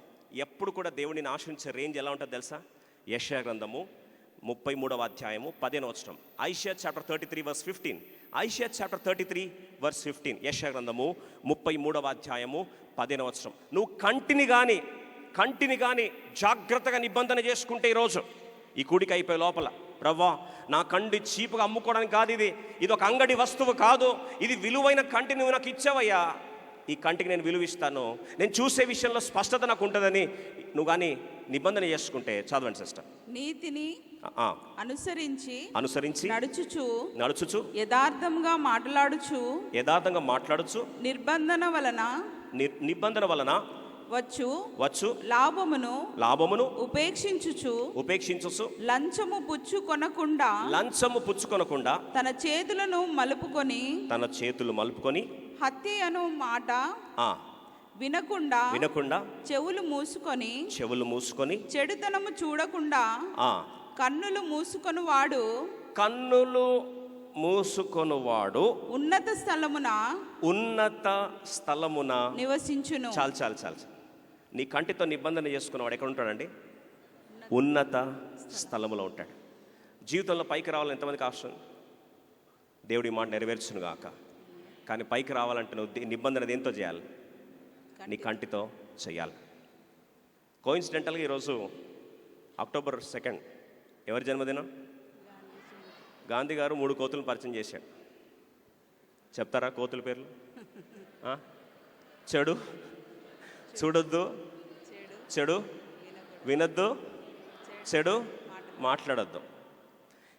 S1: ఎప్పుడు కూడా దేవుడిని ఆశ్రయించే రేంజ్ ఎలా ఉంటుందో తెలుసా? యెషయా గ్రంథము 33వ అధ్యాయము 10వ వచనం. Isaiah chapter 33 verse 15. Isaiah chapter 33 verse 15. యెషయా గ్రంథము 33వ అధ్యాయము 10వ వచనం. నువ్వు కంటిని కానీ జాగ్రత్తగా నిబంధన చేసుకుంటే ఈరోజు ఈ కూడికి అయిపోయే లోపల, ప్రవ్వా నా కంటి చీపుగా అమ్ముకోవడానికి కాదు, ఇది ఒక అంగడి వస్తువు కాదు, ఇది విలువైన కంటి నువ్వు నాకు ఇచ్చావయ్యా, ఈ కంటికి నేను విలువ ఇస్తాను, నేను చూసే విషయంలో స్పష్టత నాకు ఉంటుందని నువ్వు కానీ నిబంధన చేసుకుంటే, చదవండి సిస్టర్.
S2: నీతిని అనుసరించి నడుచుచు యథార్థంగా మాట్లాడుచు నిబంధన వలన వచ్చు లాభమును ఉపేక్షించుచు లంచము పుచ్చుకొనకుండా తన చేతులు మలుపుకొని హత్య అను మాట వినకుండా చెవులు మూసుకొని చెడుతనము చూడకుండా కన్నులు మూసుకొనువాడు ఉన్నత స్థలమున నివసించును. చాలు. నీ కంటితో నిబంధన చేసుకున్నవాడు ఎక్కడ ఉంటాడండి? ఉన్నత స్థలములో ఉంటాడు. జీవితంలో పైకి రావాలని ఎంతమందికి ఆశ? దేవుడి మాట నెరవేర్చును గాక. కానీ పైకి రావాలంటే నువ్వు నిబంధన దేంతో చేయాలి? నీ కంటితో చేయాలి. కోయిన్సిడెంటల్గా ఈరోజు అక్టోబర్ 2 ఎవరి జన్మదినం? గాంధీ గారు 3 కోతులను పరిచయం చేశాడు. చెప్తారా కోతుల పేర్లు? చెడు చూడొద్దు, చెడు వినొద్దు, చెడు మాట్లాడొద్దు.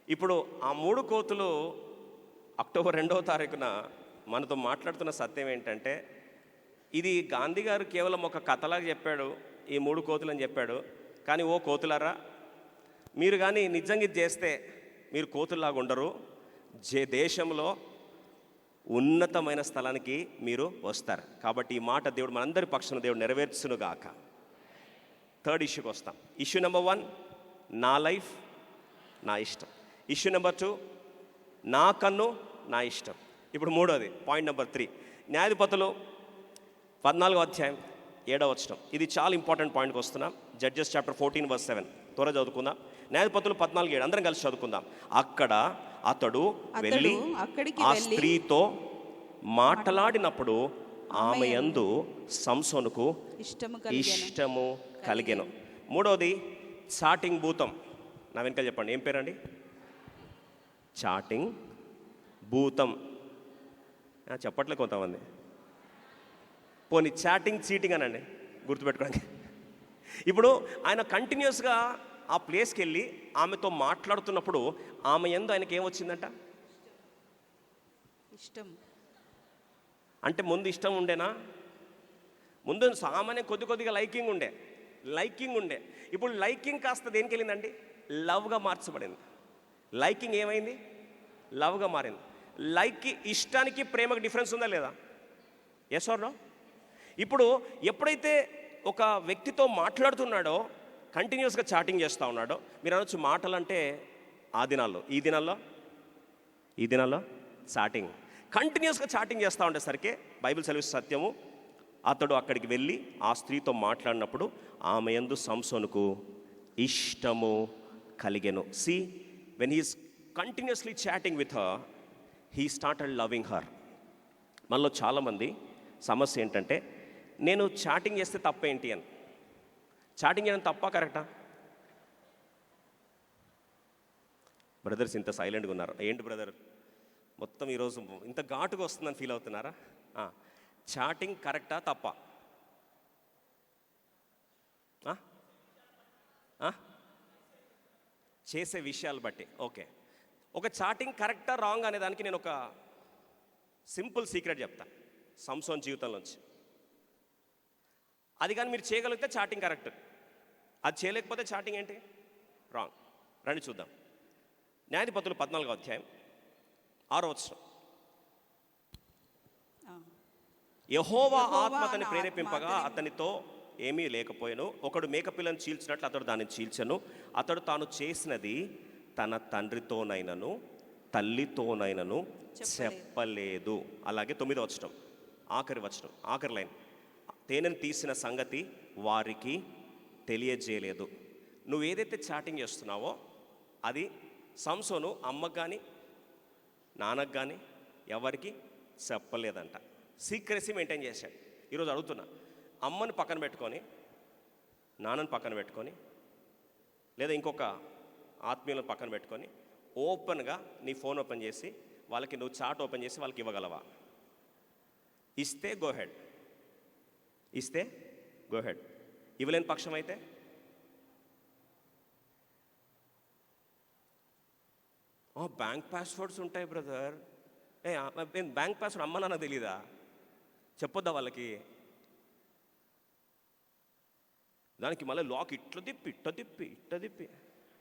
S2: ఇప్పుడు ఆ 3 కోతులు అక్టోబర్ 2వ తారీఖున మనతో మాట్లాడుతున్న సత్యం ఏంటంటే, ఇది గాంధీ గారు కేవలం ఒక కథలాగా చెప్పాడు, ఈ 3 కోతులు అని చెప్పాడు. కానీ ఓ కోతులారా, మీరు కానీ నిజంగా ఇది చేస్తే మీరు కోతుల్లాగా ఉండరు, దేశంలో ఉన్నతమైన స్థలానికి మీరు వస్తారు. కాబట్టి ఈ మాట దేవుడు మనందరి పక్షాన దేవుడు నెరవేర్చునుగాక. 3rd ఇష్యూకి వస్తాం. ఇష్యూ నెంబర్ 1, నా లైఫ్ నా ఇష్టం. ఇష్యూ నెంబర్ 2, నా కన్ను నా ఇష్టం. ఇప్పుడు 3వది పాయింట్ నెంబర్ 3, న్యాయాధిపతులు 14వ అధ్యాయం 7వ వచనం. ఇది చాలా ఇంపార్టెంట్ పాయింట్కి వస్తున్నాం. జడ్జెస్ చాప్టర్ 14 వర్స్ 7 త్వర చదువుకుందాం. న్యాయాధిపతులు 14:7 అందరం కలిసి చదువుకుందాం. అక్కడ అతడు వెళ్ళి ఆ స్త్రీతో మాట్లాడినప్పుడు ఆమె యందు సంసోనుకు ఇష్టము కలిగెను. 3వది చాటింగ్ భూతం. నా వెనకాల చెప్పండి, ఏం పేరండి? చాటింగ్ భూతం. చెప్పట్లే కొంతమంది. పోనీ చాటింగ్ చీటింగ్ అనండి, గుర్తుపెట్టుకోండి. ఇప్పుడు ఆయన కంటిన్యూస్గా ఆ ప్లేస్కి వెళ్ళి ఆమెతో మాట్లాడుతున్నప్పుడు ఆమె యందు ఆయనకి ఏమొచ్చిందంట? ఇష్టం. అంటే ముందు ఇష్టం ఉండేనా? ముందు సామాన్య కొద్దిగా లైకింగ్ ఉండే. ఇప్పుడు లైకింగ్ కాస్త దేనికి వెళ్ళిందండి? లవ్గా మార్చబడింది. లైకింగ్ ఏమైంది? లవ్గా మారింది. లైక్కి, ఇష్టానికి, ప్రేమకి డిఫరెన్స్ ఉందా లేదా? Yes or no? ఇప్పుడు ఎప్పుడైతే
S1: ఒక వ్యక్తితో మాట్లాడుతున్నాడో కంటిన్యూస్గా చాటింగ్ చేస్తూ ఉన్నాడో, మీరు అనొచ్చు మాటలు అంటే ఆ దినాల్లో, ఈ దినాల్లో చాటింగ్, కంటిన్యూస్గా చాటింగ్ చేస్తూ ఉండేసరికి బైబిల్ సెలవిస్తున్న సత్యము, అతడు అక్కడికి వెళ్ళి ఆ స్త్రీతో మాట్లాడినప్పుడు ఆమె యందు సంసోనుకు ఇష్టము కలిగెను. See, when he's continuously chatting with her, he started loving her. మనలో చాలామంది సమస్య ఏంటంటే, నేను చాటింగ్ చేస్తే తప్పేంటి అని. చాటింగ్ చేయడం తప్ప కరెక్టా? బ్రదర్స్ ఇంత సైలెంట్గా ఉన్నారు, ఏంటి బ్రదర్ మొత్తం ఈరోజు ఇంత ఘాటుగా వస్తుందని ఫీల్ అవుతున్నారా? చాటింగ్ కరెక్టా తప్ప? చేసే విషయాలు బట్టి. ఓకే, ఒక చాటింగ్ కరెక్టా రాంగ్ అనే దానికి నేను ఒక సింపుల్ సీక్రెట్ చెప్తా సంసోన్ జీవితంలోంచి. అది కానీ మీరు చేయగలిగితే చాటింగ్ కరెక్ట్, అది చేయలేకపోతే చాటింగ్ ఏంటి? రాంగ్. రండి చూద్దాం. న్యాయాధిపతులు 14వ అధ్యాయం 6వ వచనం. యెహోవా ఆత్మ అతన్ని ప్రేరేపింపగా అతనితో ఏమీ లేకపోయాను. ఒకడు మేకపిల్లను చీల్చినట్లు అతడు దాన్ని చీల్చెను. అతడు తాను చేసినది తన తండ్రితోనైనను తల్లితోనైనను చెప్పలేదు. అలాగే 9వ వచనం, ఆఖరి లైన్, తేనెను తీసిన సంగతి వారికి తెలియజేయలేదు. నువ్వు ఏదైతే చాటింగ్ చేస్తున్నావో అది సంసోను అమ్మకు కానీ నాన్నకు కానీ ఎవరికి చెప్పలేదంట. సీక్రెసీ మెయింటైన్ చేశాడు. ఈరోజు అడుగుతున్నా, అమ్మని పక్కన పెట్టుకొని, నాన్నని పక్కన పెట్టుకొని, లేదా ఇంకొక ఆత్మీయులను పక్కన పెట్టుకొని ఓపెన్గా నీ ఫోన్ ఓపెన్ చేసి వాళ్ళకి నువ్వు చాట్ ఓపెన్ చేసి వాళ్ళకి ఇవ్వగలవా? ఇస్తే గో హెడ్, ఇవ్వలేని పక్షం అయితే బ్యాంక్ పాస్వర్డ్స్ ఉంటాయి బ్రదర్. బ్యాంక్ పాస్వర్డ్ అమ్మ నాన్న తెలీదా? చెప్పొద్దా వాళ్ళకి? దానికి మళ్ళీ లాక్ ఇట్ట తిప్పి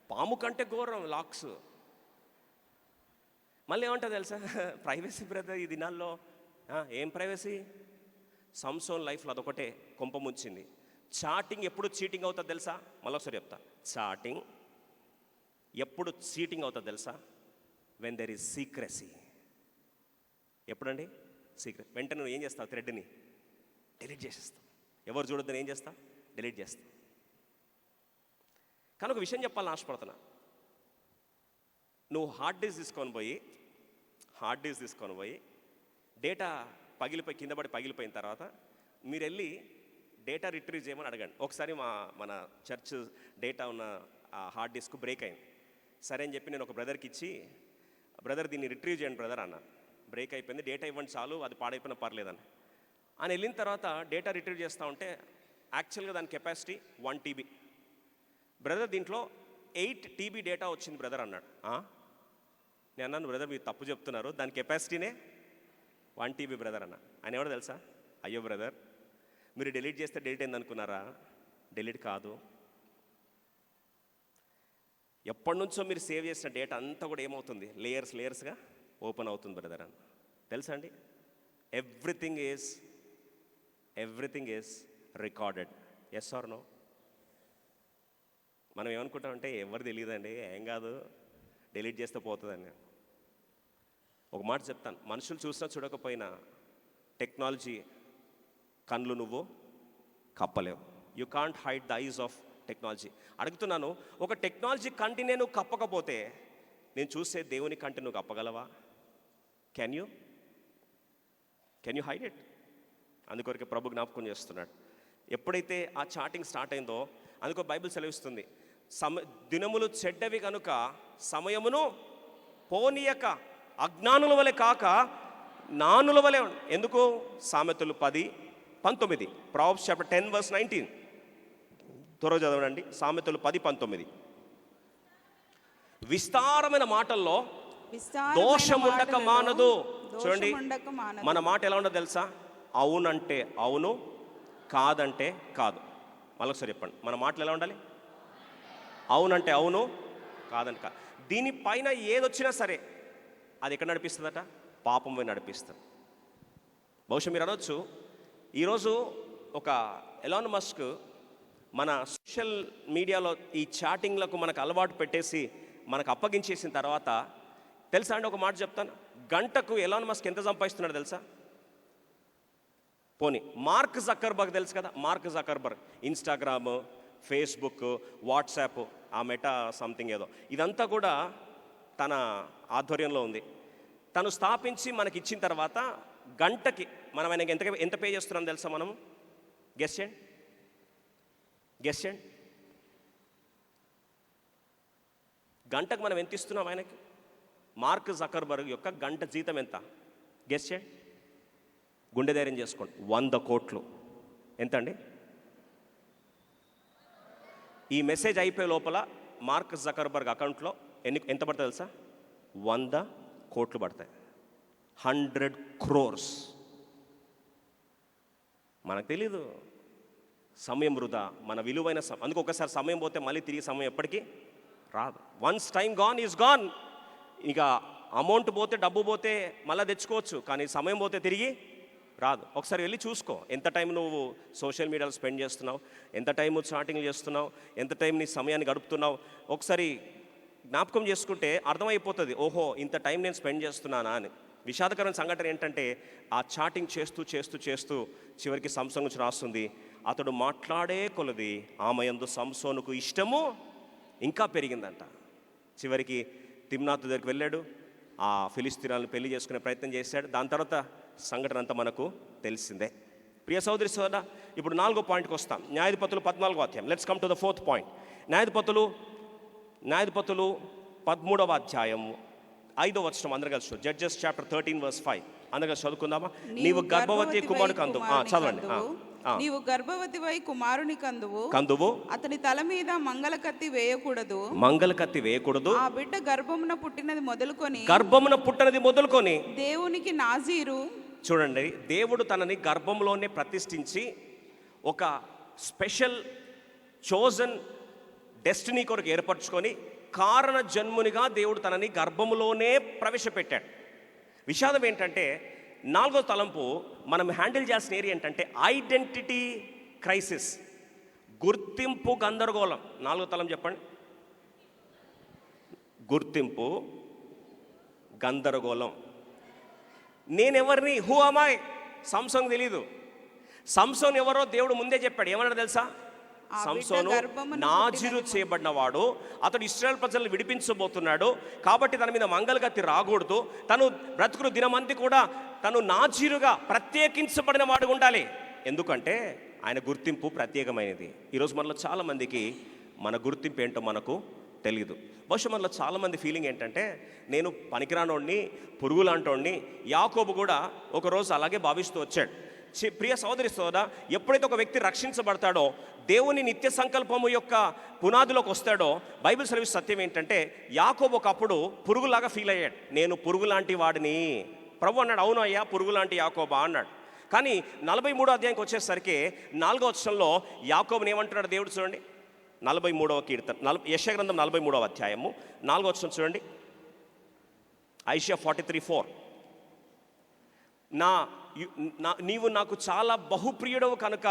S1: పాము కంటే ఘోరం లాక్స్. మళ్ళీ ఏమంటుంది తెలుసా? ప్రైవసీ బ్రదర్ ఈ దినాల్లో. ఏం ప్రైవసీ? సంసోన్ లైఫ్లో అదొకటే కొంప ముంచింది. చాటింగ్ ఎప్పుడు చీటింగ్ అవుతుంది తెలుసా? మళ్ళొకసారి చెప్తా, చాటింగ్ ఎప్పుడు చీటింగ్ అవుతుంది తెలుసా? When there is secrecy. ఎప్పుడండి? సీక్రెట్. వెంటనే నువ్వు ఏం చేస్తావు? థ్రెడ్ని డిలీట్ చేసేస్తావు. ఎవరు చూడొద్దని ఏం చేస్తావు? డిలీట్ చేస్తావు. కానీ ఒక విషయం చెప్పాలని ఆశపడుతున్నా. నువ్వు హార్డ్ డిస్క్ తీసుకొని పోయి డేటా కింద పడి పగిలిపోయిన తర్వాత మీరు వెళ్ళి డేటా రిట్రీవ్ చేయమని అడగండి. ఒకసారి మన చర్చ్ డేటా ఉన్న హార్డ్ డిస్క్ బ్రేక్ అయింది. సరే అని చెప్పి నేను ఒక బ్రదర్కి ఇచ్చి, బ్రదర్ దీన్ని రిట్రీవ్ చేయండి బ్రదర్ అన్న. బ్రేక్ అయిపోయింది, డేటా ఇవ్వండి చాలు, అది పాడైపోయినా పర్లేదని. అని వెళ్ళిన తర్వాత డేటా రిట్రీవ్ చేస్తూ ఉంటే యాక్చువల్గా దాని కెపాసిటీ 1 TB. బ్రదర్ దీంట్లో 8 TB డేటా వచ్చింది బ్రదర్ అన్నాడు. నేను అన్నాను, బ్రదర్ మీరు తప్పు చెప్తున్నారు, దాని కెపాసిటీనే 1 TB బ్రదర్ అన్న. ఆయన ఎవడో తెలుసా? అయ్యో బ్రదర్, మీరు డిలీట్ చేస్తే డిలీట్ అయింది అనుకున్నారా? డిలీట్ కాదు, ఎప్పటి నుంచో మీరు సేవ్ చేసిన డేటా అంతా కూడా ఏమవుతుంది? లేయర్స్గా ఓపెన్ అవుతుంది బ్రదర్ అని. తెలుసా అండి? Everything is recorded. Yes or no? మనం ఏమనుకుంటామంటే ఎవరు తెలియదండి, ఏం కాదు, డిలీట్ చేస్తే పోతుందని. ఒక మాట చెప్తాను, మనుషులు చూసినా చూడకపోయినా టెక్నాలజీ కళ్ళు నువ్వు కప్పలేవు. You can't hide the eyes of technology. అడుగుతున్నాను, ఒక టెక్నాలజీ కంటినే నువ్వు కప్పకపోతే నేను చూసే దేవుని కంటి నువ్వు కప్పగలవా? Can you hide it? అందుకొరకే ప్రభు జ్ఞాపకం చేస్తున్నాడు. ఎప్పుడైతే ఆ చాటింగ్ స్టార్ట్ అయిందో, అందుకో బైబిల్ సెలవిస్తుంది, దినములు చెడ్డవి కనుక సమయమును పోనీయక అజ్ఞానుల వలె కాక జ్ఞానుల వలె. ఎందుకు? సామెతలు 10:19, Proverbs chapter 10 verse 19. త్వరగా చదవండి. సామెతలు 10:19. విస్తారమైన మాటల్లో దోషముండక మానదు. చూడండి, మన మాట ఎలా ఉండదు తెలుసా? అవునంటే అవును, కాదంటే కాదు. మళ్ళొకసారి చెప్పండి, మన మాటలు ఎలా ఉండాలి? అవునంటే అవును, కాదంటే కాదు. దీనిపైన ఏదొచ్చినా సరే అది ఎక్కడ నడిపిస్తుందట? పాపం పోయి నడిపిస్తుంది. బహుశా మీరు అనొచ్చు, ఈరోజు ఒక ఎలాన్ మస్క్ మన సోషల్ మీడియాలో ఈ చాటింగ్లకు మనకు అలవాటు పెట్టేసి మనకు అప్పగించేసిన తర్వాత తెలుసా అండి, ఒక మాట చెప్తాను, గంటకు ఎలాన్ మస్క్ ఎంత సంపాదిస్తున్నాడు తెలుసా? పోనీ మార్క్ జక్కర్బర్గ్ తెలుసు కదా, మార్క్ జక్కర్బర్గ్ ఇన్స్టాగ్రామ్, ఫేస్బుక్, వాట్సాప్, ఆ మెటా సంథింగ్ ఏదో, ఇదంతా కూడా తన ఆధ్వర్యంలో ఉంది. తను స్థాపించి మనకి ఇచ్చిన తర్వాత గంటకి మనం ఆయనకి ఎంత పే చేస్తున్నాం తెలుసా? మనం గెస్ చేయండి, గెస్ చేయండి. గంటకు మనం ఎంత ఇస్తున్నాం ఆయనకి? మార్క్ జక్కర్బర్గ్ యొక్క గంట జీతం ఎంత? గెస్ చేయండి, గుండె ధైర్యం చేసుకోండి. 100 కోట్లు. ఎంత అండి? ఈ మెసేజ్ అయిపోయే లోపల మార్క్ జక్కర్బర్గ్ అకౌంట్లో ఎంత పడుతుంది తెలుసా? 100 కోట్లు పడతాయి. 100 crores. మనకు తెలీదు. సమయం వృధా, మన విలువైన అందుకు ఒకసారి సమయం పోతే మళ్ళీ తిరిగి సమయం ఎప్పటికీ రాదు. Once time gone is gone. ఇక అమౌంట్ పోతే, డబ్బు పోతే మళ్ళీ తెచ్చుకోవచ్చు, కానీ సమయం పోతే తిరిగి రాదు. ఒకసారి వెళ్ళి చూసుకో, ఎంత టైం నువ్వు సోషల్ మీడియాలో స్పెండ్ చేస్తున్నావు, ఎంత టైం చాటింగ్ చేస్తున్నావు, ఎంత టైం నీ సమయాన్ని గడుపుతున్నావు. ఒకసారి జ్ఞాపకం చేసుకుంటే అర్థమైపోతుంది, ఓహో ఇంత టైం నేను స్పెండ్ చేస్తున్నానా అని. విషాదకరమైన సంఘటన ఏంటంటే, ఆ చాటింగ్ చేస్తూ చేస్తూ చేస్తూ చివరికి సంసోను గురించి రాస్తుంది, అతడు మాట్లాడే కొలది ఆమె యందు సంసోనుకు ఇష్టము ఇంకా పెరిగిందంట. చివరికి తిమ్నాతు దగ్గరికి వెళ్ళాడు, ఆ ఫిలిస్తీనాలను పెళ్లి చేసుకునే ప్రయత్నం చేశాడు. దాని తర్వాత సంఘటన అంతా మనకు తెలిసిందే. ప్రియ సోదరి సోదరా, ఇప్పుడు 4వ పాయింట్కి వస్తాం. న్యాయాధిపతులు 14వ అధ్యాయం. Let's come to the 4th point. న్యాయాధిపతులు 13వ అధ్యాయం 5వ వచనం అందరూ కలిసి, జడ్జెస్ చాప్టర్ 13:5 అందరూ కలిసి చదువుకుందామా? నీవు గర్భవతి కుమారుని కందువు. చదవండి.
S3: నీవు గర్భవతివై కుమారుని కందువు, అతని తల మీద మంగళ కత్తి వేయకూడదు. ఆ బిడ్డ గర్భమున పుట్టినది మొదలుకొని దేవునికి నాజీరు.
S1: చూడండి, దేవుడు తనని గర్భంలోనే ప్రతిష్ఠించి ఒక స్పెషల్ చోజన్ డెస్టినీ కొరకు ఏర్పరచుకొని కారణ జన్మునిగా దేవుడు తనని గర్భములోనే ప్రవేశపెట్టాడు. విషాదం ఏంటంటే, 4వ తలంపు మనం హ్యాండిల్ చేసిన ఏరియా ఏంటంటే ఐడెంటిటీ క్రైసిస్, గుర్తింపు గందరగోళం. 4వ తలం చెప్పండి. గుర్తింపు గందరగోళం. నేనెవరిని, హూ అమాయ్? సంసోను తెలీదు. సంసోను ఎవరో దేవుడు ముందే చెప్పాడు. ఏమన్నాడు తెలుసా? సంసోను నాజీరు చేయబడినవాడు, అతడు ఇశ్రాయేలు ప్రజలను విడిపించబోతున్నాడు, కాబట్టి తన మీద మంగళగతి రాకూడదు, తను బ్రతుకులు దినమంది కూడా తను నాజీరుగా ప్రత్యేకించబడిన వాడు ఉండాలి. ఎందుకంటే ఆయన గుర్తింపు ప్రత్యేకమైనది. ఈరోజు మనలో చాలామందికి మన గుర్తింపు ఏంటో మనకు తెలియదు. బహుశా మనలో చాలామంది ఫీలింగ్ ఏంటంటే, నేను పనికిరానోడిని, పురుగులాంటోడిని. యాకోబు కూడా ఒకరోజు అలాగే భావిస్తూ వచ్చాడు. ప్రియ సోదరి సోదరా, ఎప్పుడైతే ఒక వ్యక్తి రక్షించబడతాడో, దేవుని నిత్య సంకల్పము యొక్క పునాదిలోకి వస్తాడో, బైబిల్ సర్వీస్ సత్యం ఏంటంటే, యాకోబు ఒకప్పుడు పురుగులాగా ఫీల్ అయ్యాడు. నేను పురుగు లాంటి వాడిని. ప్రభు అన్నాడు, అవును అయ్యా, పురుగు లాంటి యాకోబా అన్నాడు. కానీ 43వ అధ్యాయంకి వచ్చేసరికి 4వ వచనంలో యాకోబుని ఏమంటున్నాడు దేవుడు? చూడండి, 43వ కీర్తన, యెషయా గ్రంథం 43వ అధ్యాయము 4వ వచనం చూడండి. ఐషియా 43:4. నీవు నాకు చాలా బహుప్రియుడవు కనుక,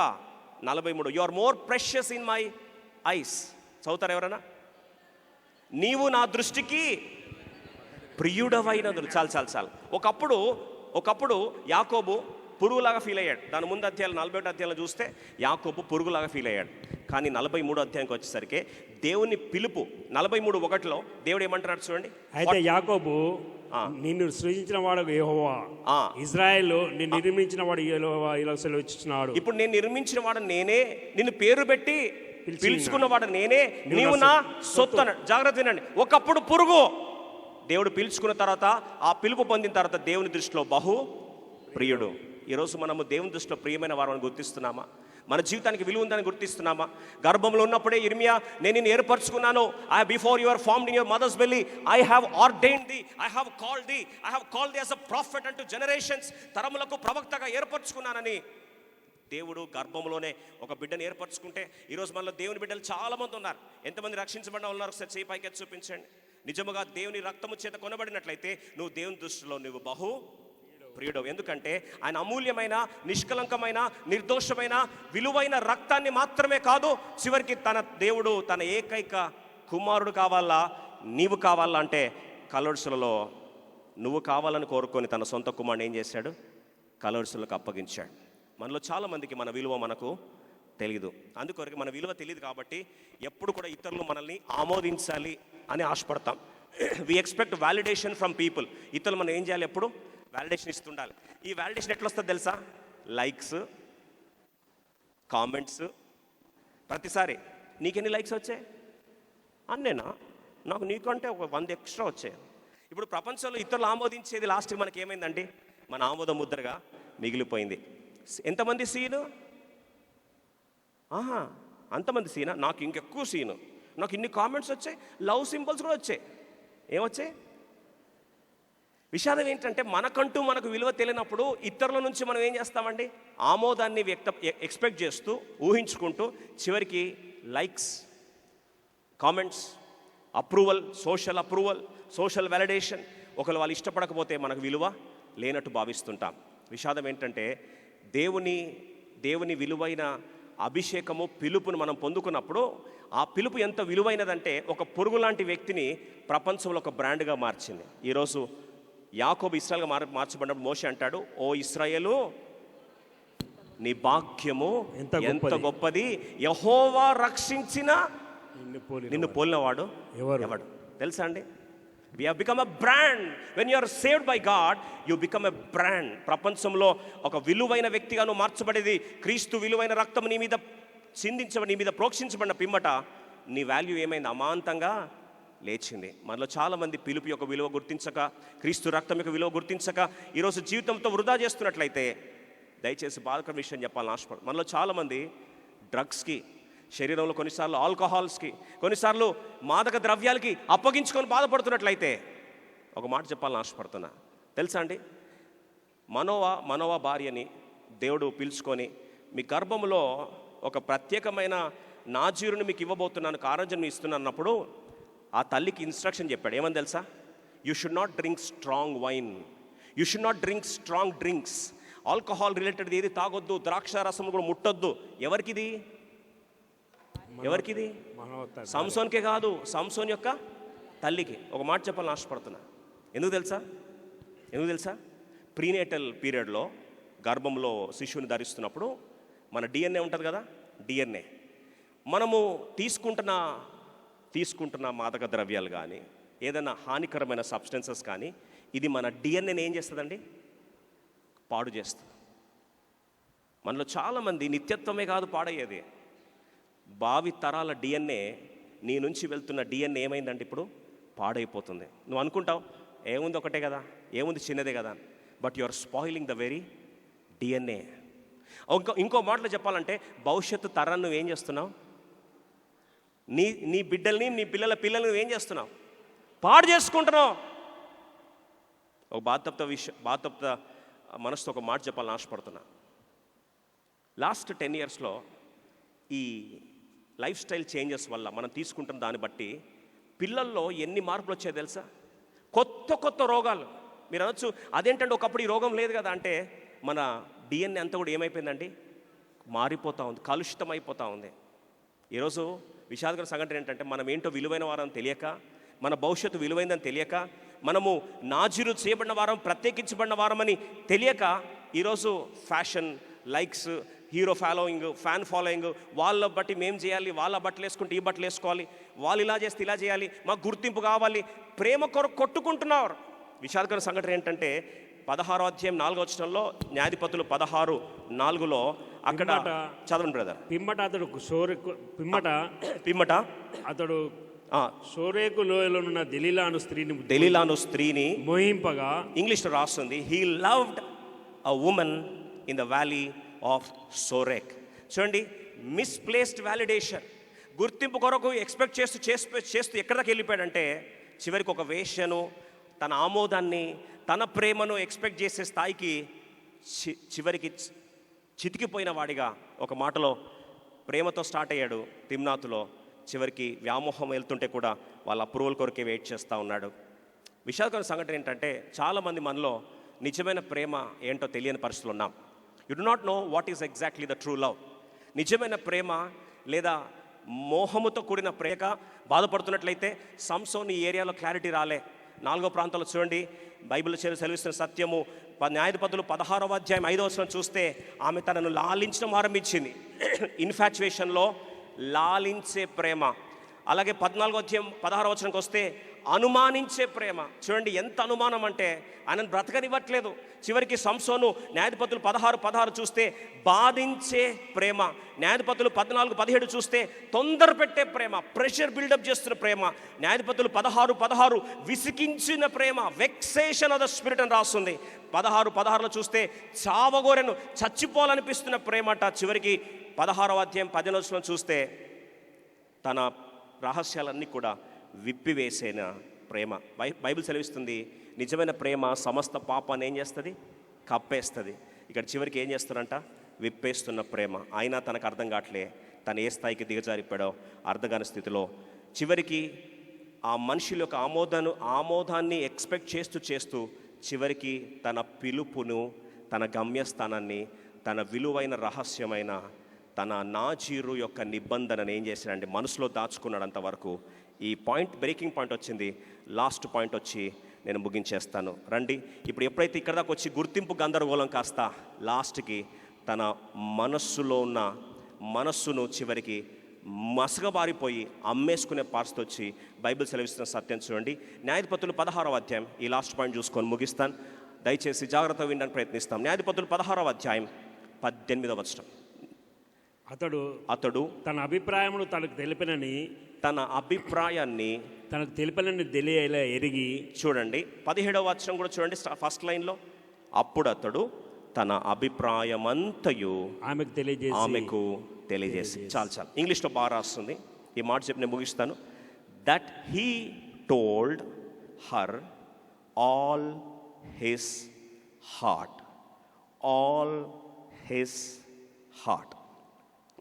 S1: 43, you are more precious in my eyes. చదువుతారు ఎవరైనా? నీవు నా దృష్టికి ప్రియుడవైనదు. చాలు. ఒకప్పుడు యాకోబు పురుగులాగా ఫీల్ అయ్యాడు. దాని ముందు అధ్యాయాలు 41 అధ్యాయంలో చూస్తే యాకోబు పురుగులాగా ఫీల్ అయ్యాడు. కానీ 43వ అధ్యాయంకి వచ్చేసరికి దేవుని పిలుపు 43:1లో దేవుడు ఏమంటున్నాడు చూడండి.
S4: అయితే యాకోబు, నిన్ను సృజించిన వాడు యెహోవా, ఇశ్రాయేలు నిన్ను నిర్మించిన వాడు యెహోవా ఇలా సెలవిస్తున్నాడు.
S1: ఇప్పుడు నేను నిర్మించిన వాడు నేనే, నిన్ను పేరు పెట్టి పిలుచుకున్నవాడు నేనే, నీవు నా సొత్తు అన్నాడు. జాగ్రత్త వినండి. ఒకప్పుడు పురుగు, దేవుడు పిలుచుకున్న తర్వాత, ఆ పిలుపు పొందిన తర్వాత దేవుని దృష్టిలో బహు ప్రియుడు. ఈరోజు మనము దేవుని దృష్టిలో ప్రియమైన వారిని గుర్తిస్తున్నామా? మన జీవితానికి విలువ ఉందని గుర్తిస్తున్నామా? గర్భంలో ఉన్నప్పుడే ఇర్మియా, నేను నిన్ను ఏర్పరచుకున్నాను. Before you are formed in your mother's belly I have ordained thee, I have called thee as a prophet unto generations. తరములకు ప్రవక్తగా ఏర్పరచుకున్నానని దేవుడు గర్భంలోనే ఒక బిడ్డను ఏర్పరచుకుంటే, ఈరోజు మనలో దేవుని బిడ్డలు చాలామంది ఉన్నారు. ఎంతమంది రక్షించబడిన ఉన్నారు? ఒకసారి చేయి పైకి చూపించండి. నిజముగా దేవుని రక్తము చేత కొనబడినట్లయితే నువ్వు దేవుని దృష్టిలో నువ్వు బహు ప్రియుడవు. ఎందుకంటే ఆయన అమూల్యమైన, నిష్కలంకమైన, నిర్దోషమైన, విలువైన రక్తాన్ని మాత్రమే కాదు, చివరికి తన దేవుడు తన ఏకైక కుమారుడు కావాలా, నీవు కావాలా అంటే కల్వరిశిలలో నువ్వు కావాలని కోరుకొని తన సొంత కుమారుని ఏం చేశాడు? కల్వరిశిలకు అప్పగించాడు. మనలో చాలామందికి మన విలువ మనకు తెలియదు. అందుకొరకు మన విలువ తెలియదు కాబట్టి ఎప్పుడు కూడా ఇతరులు మనల్ని ఆమోదించాలి అని ఆశపడతాం. We expect validation from people. ఇతరులు మనం ఏం చేయాలి? ఎప్పుడు వ్యాలిడేషన్ ఇస్తుండాలి. ఈ వ్యాలిడేషన్ ఎట్లా వస్తుంది తెలుసా? Likes, comments. ప్రతిసారి నీకెన్ని లైక్స్ వచ్చాయి అన్నేనా, నాకు నీకంటే ఒక 100 ఎక్స్ట్రా వచ్చాయి. ఇప్పుడు ప్రపంచంలో ఇతరులు ఆమోదించేది లాస్ట్కి మనకి ఏమైందండి? మన ఆమోద ముద్రగా మిగిలిపోయింది. ఎంతమంది సీను? అంతమంది సీనా? నాకు ఇంకెక్కువ సీను, నాకు ఇన్ని కామెంట్స్ వచ్చాయి, లవ్ సింబల్స్ కూడా వచ్చాయి. ఏమొచ్చాయి? విషాదం ఏంటంటే మనకంటూ మనకు విలువ తెలియనప్పుడు ఇతరుల నుంచి మనం ఏం చేస్తామండి? ఆమోదాన్ని ఎక్స్పెక్ట్ చేస్తూ, ఊహించుకుంటూ, చివరికి likes, comments, approval, social validation. ఒకరు వాళ్ళు ఇష్టపడకపోతే మనకు విలువ లేనట్టు భావిస్తుంటాం. విషాదం ఏంటంటే దేవుని విలువైన అభిషేకము, పిలుపును మనం పొందుకున్నప్పుడు ఆ పిలుపు ఎంత విలువైనదంటే ఒక పురుగు లాంటి వ్యక్తిని ప్రపంచంలో ఒక బ్రాండ్గా మార్చింది. ఈరోజు యాకోబు ఇశ్రాయేలుగా మార్చబడినప్పుడు మోషే అంటాడు, ఓ ఇశ్రాయేలు, నీ భాగ్యము ఎంత గొప్పది, యెహోవా రక్షించిన నిన్ను పోలినవాడు ఎవడు? తెలుసా అండి? We have become a brand. When you are saved by God, you become a brand. ప్రపంచంలో ఒక విలువైన వ్యక్తిగా నువ్వు మార్చబడేది క్రీస్తు విలువైన రక్తం నీ మీద చిందించబడి, నీ మీద ప్రోక్షించబడిన పిమ్మట నీ వాల్యూ ఏమైంది? అమాంతంగా లేచింది. మనలో చాలామంది పిలుపు యొక్క విలువ గుర్తించక, క్రీస్తు రక్తం యొక్క విలువ గుర్తించక ఈరోజు జీవితంతో వృధా చేస్తున్నట్లయితే దయచేసి బాధకర విషయం చెప్పాలని ఆశపడు. మనలో చాలామంది డ్రగ్స్కి, శరీరంలో కొన్నిసార్లు ఆల్కహాల్స్కి, కొన్నిసార్లు మాదక ద్రవ్యాలకి అప్పగించుకొని బాధపడుతున్నట్లయితే ఒక మాట చెప్పాలని ఆశపడుతున్నా. తెలుసా అండి? మనోవా భార్యని దేవుడు పిలుచుకొని మీ గర్భంలో ఒక ప్రత్యేకమైన నాజీరుని మీకు ఇవ్వబోతున్నాను, కారంజను ఇస్తున్నాన్నప్పుడు ఆ తల్లికి ఇన్స్ట్రక్షన్ చెప్పాడు. ఏమని తెలుసా? You should not drink strong wine, you should not drink strong drinks. Alcohol related ఏది తాగొద్దు, ద్రాక్ష రసం కూడా ముట్టొద్దు. ఎవరికిది? సంసోన్కే కాదు, సంసోన్ యొక్క తల్లికి. ఒక మాట చెప్పాలని ఆశపడుతున్నా. ఎందుకు తెలుసా? ప్రీనేటల్ పీరియడ్లో గర్భంలో శిశువుని ధరిస్తున్నప్పుడు మన డిఎన్ఏ ఉంటుంది కదా, డిఎన్ఏ మనము తీసుకుంటున్న మాదక ద్రవ్యాలు కానీ, ఏదైనా హానికరమైన సబ్స్టెన్సెస్ కానీ, ఇది మన డిఎన్ఏని ఏం చేస్తుందండి? పాడు చేస్తుంది. మనలో చాలామంది నిత్యత్వమే కాదు పాడయ్యేది, భావి తరాల డిఎన్ఏ, నీ నుంచి వెళ్తున్న డిఎన్ఏ ఏమైందంటే ఇప్పుడు పాడైపోతుంది. నువ్వు అనుకుంటావు ఏముంది, ఒకటే కదా, ఏముంది, చిన్నదే కదా, but you are spoiling the very DNA. ఇంకో మాటలో చెప్పాలంటే భవిష్యత్తు తరాన్ని నువ్వేం చేస్తున్నావు? నీ బిడ్డల్ని, నీ పిల్లల్ని నువ్వేం చేస్తున్నావు? పాడు చేసుకుంటున్నావు. ఒక బాధతప్త మనసుతో ఒక మాట చెప్పాలని ఆశపడుతున్నా. లాస్ట్ 10 yearsలో ఈ లైఫ్ స్టైల్ చేంజెస్ వల్ల మనం తీసుకుంటున్న దాన్ని బట్టి పిల్లల్లో ఎన్ని మార్పులు వచ్చాయో తెలుసా? కొత్త రోగాలు. మీరు అనొచ్చు అదేంటంటే ఒకప్పుడు ఈ రోగం లేదు కదా అంటే, మన డిఎన్ఏ అంతా కూడా ఏమైపోయిందండి? మారిపోతూ ఉంది, కలుషితం అయిపోతూ ఉంది. ఈరోజు విషాదకర సంఘటన ఏంటంటే, మనం ఏంటో విలువైన వారని తెలియక, మన భవిష్యత్తు విలువైందని తెలియక, మనము నాజీరు చేయబడిన వారం, ప్రత్యేకించబడిన వారమని తెలియక ఈరోజు fashion, likes, hero fan following, వాళ్ళ బట్టి మేము చేయాలి, వాళ్ళ బట్టలు వేసుకుంటే ఈ బట్టలు వేసుకోవాలి, వాళ్ళు ఇలా చేస్తే ఇలా చేయాలి, మాకు గుర్తింపు కావాలి, ప్రేమ కొరకు కొట్టుకుంటున్నారు. విషాదకర సంఘటన ఏంటంటే 16వ అధ్యాయం 4వ వచనంలో, న్యాయాధిపతులు 16:4 అక్కడ చదవండి బ్రదర్. పిమ్మట అతడు
S4: షోరేకు లోయలోనున్న దెలీలాను స్త్రీని మోహింపగా,
S1: ఇంగ్లీష్లో రాస్తుంది, he loved a woman in the valley of Sorek. చూడండి, మిస్ప్లేస్డ్ వ్యాలిడేషన్. గుర్తింపు కొరకు ఎక్స్పెక్ట్ చేస్తూ ఎక్కడి దాకా వెళ్ళిపోయాడంటే, చివరికి ఒక వేశ్యను, తన ఆమోదాన్ని, తన ప్రేమను ఎక్స్పెక్ట్ చేసే స్థాయికి చివరికి చితికిపోయిన వాడిగా, ఒక మాటలో ప్రేమతో స్టార్ట్ అయ్యాడు తిమ్నాతులో, చివరికి వ్యామోహం వెళ్తుంటే కూడా వాళ్ళ అప్రూవల్ కొరకే వెయిట్ చేస్తూ ఉన్నాడు. విషాదకర సంఘటన ఏంటంటే, చాలామంది మనలో నిజమైన ప్రేమ ఏంటో తెలియని పరిస్థితులు ఉన్నాం. You do not know what is exactly the true love. నిజమైన ప్రేమ లేదా మోహముతో కూడిన ప్రేమ బాధపడుతున్నట్లయితే సంసోన్ ఈ ఏరియాలో క్లారిటీ రాలే. 4వ ప్రాంతంలో చూడండి, బైబిల్ సెలవిస్తున్న సత్యము న్యాయాధిపతులు 16వ అధ్యాయం 5వ వచనం చూస్తే ఆమె తనను లాలించడం ఆరంభించింది. ఇన్ఫాచ్యుయేషన్లో లాలించే ప్రేమ. అలాగే 14వ అధ్యాయం 16వ వచనంకి వస్తే అనుమానించే ప్రేమ. చూడండి ఎంత అనుమానం అంటే ఆయనను బ్రతకనివ్వట్లేదు. చివరికి సంసోను న్యాయాధిపతులు 16 చూస్తే బాధించే ప్రేమ, న్యాయాధిపతులు 14-17 చూస్తే తొందర పెట్టే ప్రేమ, ప్రెషర్ బిల్డప్ చేస్తున్న ప్రేమ, న్యాయాధిపతులు 16 విసికించిన ప్రేమ, వెక్సేషన్ ఆఫ్ ద స్పిరిట్ అని రాస్తుంది. 16-16లో చూస్తే చావగోరెను, చచ్చిపోవాలనిపిస్తున్న ప్రేమట. చివరికి 16వ అధ్యాయం 15వ వచనం చూస్తే తన రహస్యాలన్నీ కూడా విప్పివేసేన ప్రేమ. బైబిల్ సెలవిస్తుంది నిజమైన ప్రేమ సమస్త పాపాన్ని ఏం చేస్తుంది? కప్పేస్తుంది. ఇక్కడ చివరికి ఏం చేస్తారంట? విప్పేస్తున్న ప్రేమ. అయినా తనకు అర్థం కావట్లే తను ఏ స్థాయికి దిగజారిపోయాడో అర్థం కాని స్థితిలో చివరికి ఆ మనుషుల యొక్క ఆమోదాన్ని ఎక్స్పెక్ట్ చేస్తూ చివరికి తన పిలుపును, తన గమ్యస్థానాన్ని, తన విలువైన రహస్యమైన తన నాజీరు యొక్క నిబంధనను ఏం చేశాడంటే మనసులో దాచుకున్నాడు. అంతవరకు ఈ పాయింట్, బ్రేకింగ్ పాయింట్ వచ్చింది. లాస్ట్ పాయింట్ వచ్చి నేను ముగించేస్తాను రండి. ఇప్పుడు ఎప్పుడైతే ఇక్కడ దాకా వచ్చి గుర్తింపు గందరగోళం కాస్త లాస్ట్కి తన మనస్సులో ఉన్న మనస్సును చివరికి మసగబారిపోయి అమ్మేసుకునే పరిస్థితి వచ్చి బైబిల్ సెలవిస్తున్న సత్యం చూడండి. న్యాయాధిపతులు 16వ అధ్యాయం, ఈ లాస్ట్ పాయింట్ చూసుకొని ముగిస్తాను. దయచేసి జాగ్రత్తగా వినడానికి ప్రయత్నిస్తాం. న్యాయాధిపతులు 16వ అధ్యాయం 18వ వచనం. అతడు
S4: తన అభిప్రాయమును తనకు తెలిపినని తెలియలా ఎరిగి.
S1: చూడండి 17వ వచనం కూడా చూడండి, ఫస్ట్ లైన్లో. అప్పుడు అతడు తన అభిప్రాయమంతయు ఆమెకు తెలియజేసి. చాలు ఇంగ్లీష్లో బాగా రాస్తుంది. ఈ మాట చెప్పి నేను ముగిస్తాను. That he told her all his heart. All his heart.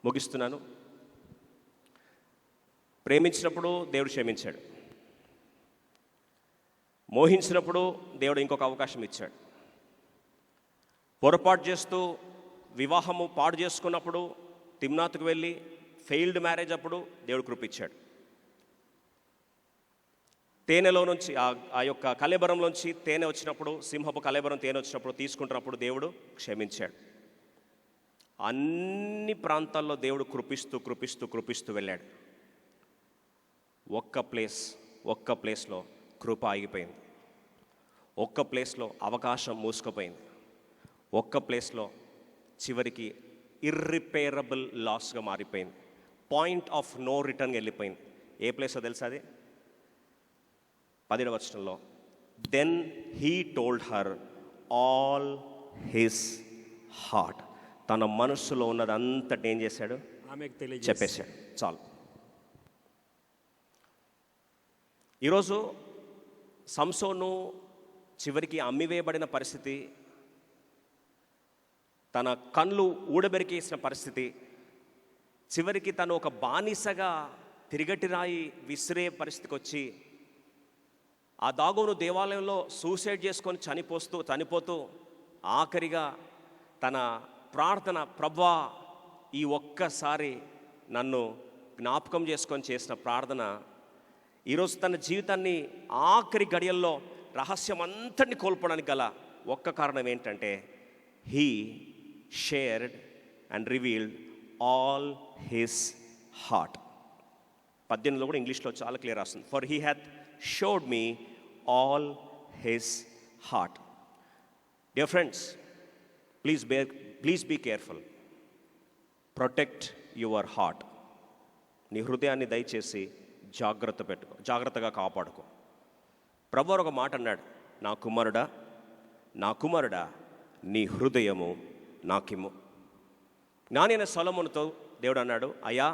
S1: ముగిస్తున్నాను. ప్రేమించినప్పుడు దేవుడు క్షమించాడు, మోహించినప్పుడు దేవుడు ఇంకొక అవకాశం ఇచ్చాడు, పొరపాటు చేస్తూ వివాహము పాడు చేసుకున్నప్పుడు తిమ్నాతుకు వెళ్ళి ఫెయిల్డ్ మ్యారేజ్ అప్పుడు దేవుడు కృపించాడు. తేనెలో నుంచి ఆ యొక్క కళేబరంలోంచి తేనె వచ్చినప్పుడు, సింహపు కళేబరం తేనె వచ్చినప్పుడు తీసుకుంటున్నప్పుడు దేవుడు క్షమించాడు. అన్ని ప్రాంతాల్లో దేవుడు కృపిస్తూ వెళ్ళాడు. ఒక్క ప్లేస్లో కృప ఆగిపోయింది. ఒక్క ప్లేస్లో అవకాశం మూసుకుపోయింది. ఒక్క ప్లేస్లో చివరికి ఇర్రిపేరబుల్ లాస్గా మారిపోయింది. పాయింట్ ఆఫ్ నో రిటర్న్కి వెళ్ళిపోయింది. ఏ ప్లేసో తెలుసా అది? 17వ వచనంలో, then he told her all his heart. తన మనస్సులో ఉన్నది అంతటి ఏం చేశాడు?
S4: ఆమెకు
S1: చెప్పేశాడు. చాలు. ఈరోజు సంసోను చివరికి అమ్మివేయబడిన పరిస్థితి, తన కళ్ళు ఊడబెరికేసిన పరిస్థితి, చివరికి తను ఒక బానిసగా తిరిగటి రాయి విసిరే పరిస్థితికి వచ్చి ఆ దాగోను దేవాలయంలో సూసైడ్ చేసుకొని చనిపోతూ ఆఖరిగా తన ప్రార్థన, ప్రభువా ఈ ఒక్కసారి నన్ను జ్ఞాపకం చేసుకొని చేసిన ప్రార్థన ఈరోజు తన జీవితాన్ని ఆఖరి గడియల్లో రహస్యం అంతటిని కోల్పోవడానికి గల ఒక్క కారణం ఏంటంటే he shared and revealed all his heart. 18లో కూడా ఇంగ్లీష్లో చాలా క్లియర్ వస్తుంది. For he hath showed me all his heart. Dear friends, please be careful. Protect your heart. నీ హృదయాన్ని దయచేసి జాగ్రత్తగా కాపాడుకో. ప్రభువు ఒక మాట అన్నాడు, నా కుమారుడా నీ హృదయము నాకిమ్ము. జ్ఞానైన సొలొమోనుతో దేవుడు అన్నాడు, అయ్యా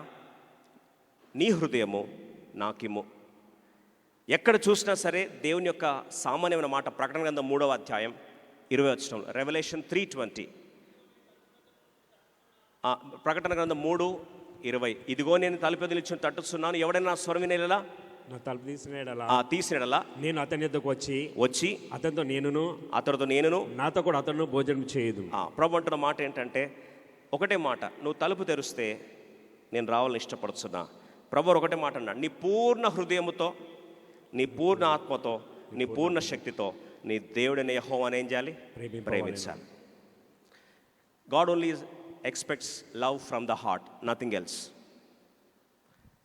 S1: నీ హృదయము నాకిమ్ము. ఎక్కడ చూసినా సరే దేవుని యొక్క సామాన్యమైన మాట. ప్రకటన గ్రంథం 3వ అధ్యాయం 20వ వచనం, రెవల్యూషన్ 3:20. ప్రకటన గ్రంథం 3:20, ఇదిగో నేను తలుపు నిలిచి తట్టుస్తున్నాను, ఎవడైనా నా స్వరం వినేలా
S4: నా తలుపు తీసినడలా
S1: తీసినడలా
S4: నేను అతని యొద్దకు
S1: వచ్చి
S4: అతనితో
S1: నేనును
S4: నాతో కూడా అతను భోజనం చేయదు.
S1: ప్రభు అంటున్న మాట ఏంటంటే ఒకటే మాట, నువ్వు తలుపు తెరిస్తే నేను రావాలని ఇష్టపడుతున్నా. ప్రభు ఒకటే మాట అన్నాడు, నీ పూర్ణ హృదయముతో, నీ పూర్ణ ఆత్మతో, నీ పూర్ణ శక్తితో నీ దేవుడైన యెహోవాను ఏం చేయాలి? ప్రేమించాలి. God only expects love from the heart, nothing else.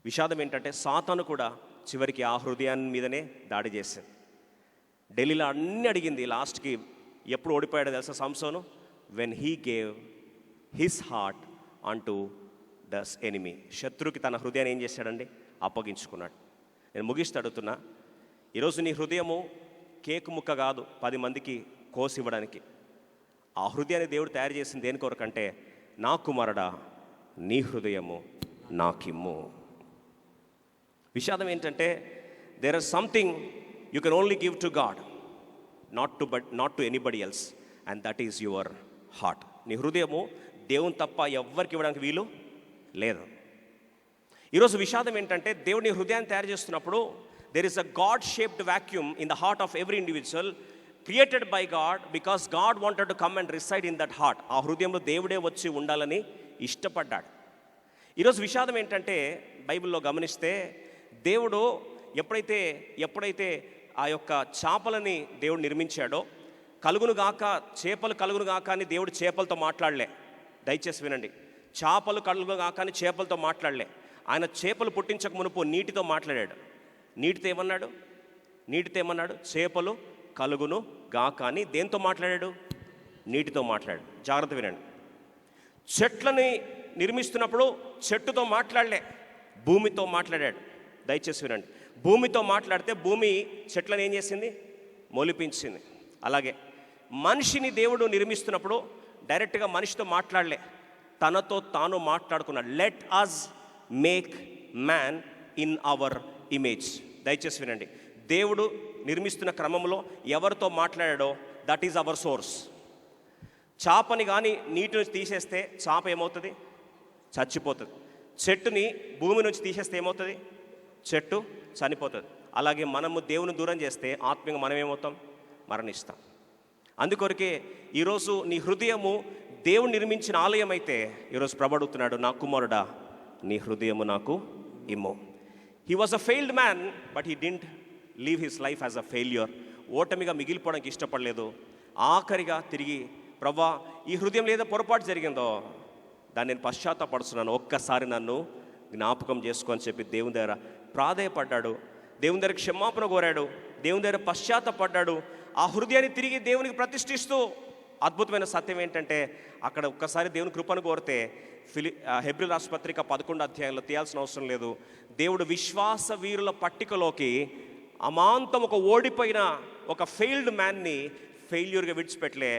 S1: విషాదం ఏంటంటే సాతాను కూడా చివరికి ఆ హృదయాన్ని మీదనే దాడి చేసింది. ఢిల్లీలో అన్నీ అడిగింది, లాస్ట్కి ఎప్పుడు ఓడిపోయాడో తెలుసా సంసోను? When he gave his heart unto this enemy. శత్రువుకి తన హృదయాన్ని ఏం చేశాడండి? అప్పగించుకున్నాడు. నేను ముగిస్తూ అడుగుతున్నా, ఈరోజు నీ హృదయము కేకు ముక్క కాదు 10 మందికి కోసి ఇవ్వడానికి. ఆ హృదయాన్ని దేవుడు తయారు చేసింది దేని కొరకంటే, నా కుమారుడా నీ హృదయము నాకిమ్ము. విషాదం ఏంటంటే there are something you can only give to God, not to anybody else, and that is your heart. నీ హృదయము దేవుని తప్ప ఎవ్వరికి ఇవ్వడానికి వీలు లేదు. ఈరోజు విషాదం ఏంటంటే దేవుని హృదయాన్ని తయారు చేస్తున్నప్పుడు there is a God shaped vacuum in the heart of every individual created by God, because God wanted to come and reside in that heart. ఆ హృదయంలో దేవుడే వచ్చి ఉండాలని ఇష్టపడ్డాడు. ఈరోజు విషాదం ఏంటంటే బైబిల్లో గమనిస్తే దేవుడు ఎప్పుడైతే ఆ యొక్క చేపలని దేవుడు నిర్మించాడో, చేపలు కలుగును గాక అని దేవుడు చేపలతో మాట్లాడలే. దయచేసి వినండి, చేపలు కలుగును గాక అని చేపలతో మాట్లాడలే. ఆయన చేపలు పుట్టించక మునుపు నీటితో మాట్లాడాడు. నీటితో ఏమన్నాడు? చేపలు కలుగును గాక అని దేంతో మాట్లాడాడు? నీటితో మాట్లాడాడు. జాగ్రత్త వినండి, చెట్లని నిర్మిస్తున్నప్పుడు చెట్టుతో మాట్లాడలే, భూమితో మాట్లాడాడు. దయచేసి వినండి, భూమితో మాట్లాడితే భూమి చెట్లను ఏం చేసింది? మొలిపించింది. అలాగే మనిషిని దేవుడు నిర్మిస్తున్నప్పుడు డైరెక్ట్గా మనిషితో మాట్లాడలే, తనతో తాను మాట్లాడుకున్నాడు. Let us make man in our image. దయచేసి వినండి, దేవుడు నిర్మిస్తున్న క్రమంలో ఎవరితో మాట్లాడాడో దట్ ఈజ్ అవర్ సోర్స్. చేపని కానీ నీటి నుంచి తీసేస్తే చేప ఏమవుతుంది? చచ్చిపోతుంది. చెట్టుని భూమి నుంచి తీసేస్తే ఏమవుతుంది? చెట్టు చనిపోతుంది. అలాగే మనము దేవుని దూరం చేస్తే ఆత్మీయంగా మనం ఏమవుతాం? మరణిస్తాం. అందుకొరకే ఈరోజు నీ హృదయము దేవుడు నిర్మించిన ఆలయం అయితే ఈరోజు ప్రభు అడుగుతున్నాడు, నా కుమారుడా నీ హృదయము నాకు ఇమ్ము. He was a failed man, but he didn't live his life as a failure. ఓటమిగా మిగిలిపోవడానికి ఇష్టపడలేదు. ఆఖరిగా తిరిగి, ప్రభా ఈ హృదయం లేదా పొరపాటు జరిగిందో దాన్ని నేను పశ్చాత్తాపడుతున్నాను, ఒక్కసారి నన్ను జ్ఞాపకం చేసుకొని చెప్పి దేవుని దగ్గర ప్రాధేయపడ్డాడు. దేవుని దగ్గర క్షమాపణ కోరాడు. దేవుని దగ్గర పశ్చాత్తాపడ్డాడు. ఆ హృదయాన్ని తిరిగి దేవునికి ప్రతిష్ఠిస్తూ, అద్భుతమైన సత్యం ఏంటంటే అక్కడ ఒక్కసారి దేవుని కృపను కోరితే హెబ్రీ రాష్ట్రపత్రిక 11వ అధ్యాయంలో తీయాల్సిన అవసరం లేదు. దేవుడు విశ్వాస వీరుల పట్టికలోకి అమాంతం ఒక ఓడిపోయిన ఒక ఫెయిల్డ్ మ్యాన్ని ఫెయిల్యూర్గా విడిచిపెట్టలే,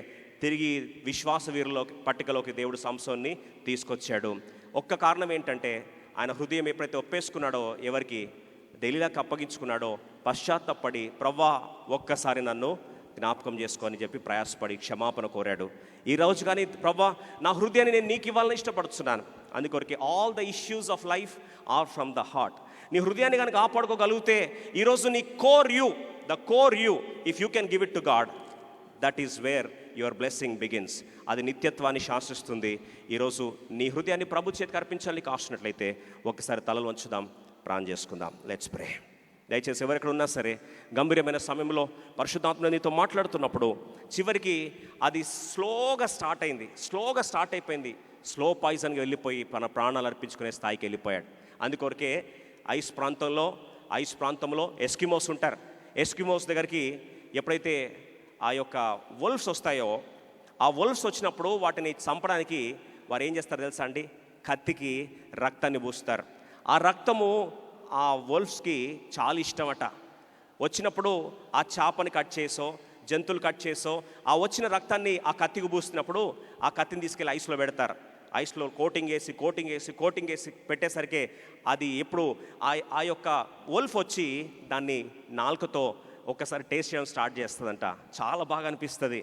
S1: తిరిగి విశ్వాస వీరుల పట్టికలోకి దేవుడు సంసోన్ని తీసుకొచ్చాడు. ఒక్క కారణం ఏంటంటే ఆయన హృదయం ఎప్పుడైతే ఒప్పేసుకున్నాడో, ఎవరికి? దెలీలాకి అప్పగించుకున్నాడో, పశ్చాత్తపడి ప్రవ్వా ఒక్కసారి నన్ను జ్ఞాపకం చేసుకొని చెప్పి ప్రయాసపడి క్షమాపణ కోరాడు. ఈ రోజు కానీ ప్రభా నా హృదయాన్ని నేను నీకు ఇవ్వాలని ఇష్టపడుతున్నాను. అందుకొరకే all the issues of life are from the heart. నీ హృదయాన్ని కనుక కాపాడుకోగలిగితే ఈరోజు నీ the core you if you can give it to God, that is where your blessing begins. అది నిత్యత్వాన్ని శాసిస్తుంది. ఈరోజు నీ హృదయాన్ని ప్రభు చేతికి అర్పించాలని కాస్తున్నట్లయితే ఒకసారి తలలు వంచుదాం, ప్రార్థన చేసుకుందాం. Let's pray. దయచేసి ఎవరెక్కడ ఉన్నా సరే గంభీరమైన సమయంలో పరిశుద్ధాత్మ నీతో మాట్లాడుతున్నప్పుడు చివరికి అది స్లోగా స్టార్ట్ అయిపోయింది. స్లో పాయిజన్గా వెళ్ళిపోయి మన ప్రాణాలు అర్పించుకునే స్థాయికి వెళ్ళిపోయాడు. అందుకొరకే ఐస్ ప్రాంతంలో ఎస్కిమోస్ ఉంటారు. ఎస్కిమోస్ దగ్గరికి ఎప్పుడైతే ఆ యొక్క వోల్ఫ్స్ వస్తాయో, ఆ వోల్ఫ్స్ వచ్చినప్పుడు వాటిని చంపడానికి వారు ఏం చేస్తారు తెలుసా అండి? కత్తికి రక్తాన్ని పూస్తారు. ఆ రక్తము ఆ వోల్ఫ్స్కి చాలా ఇష్టమట. వచ్చినప్పుడు ఆ చేపని కట్ చేసో, జంతువులు కట్ చేసో, ఆ వచ్చిన రక్తాన్ని ఆ కత్తికి పూస్తున్నప్పుడు ఆ కత్తిని తీసుకెళ్ళి ఐస్లో పెడతారు. ఐస్లో కోటింగ్ వేసి పెట్టేసరికి అది ఎప్పుడు ఆ యొక్క వోల్ఫ్ వచ్చి దాన్ని నాలుకతో ఒక్కసారి టేస్ట్ చేయడం స్టార్ట్ చేస్తుందంట. చాలా బాగా అనిపిస్తుంది.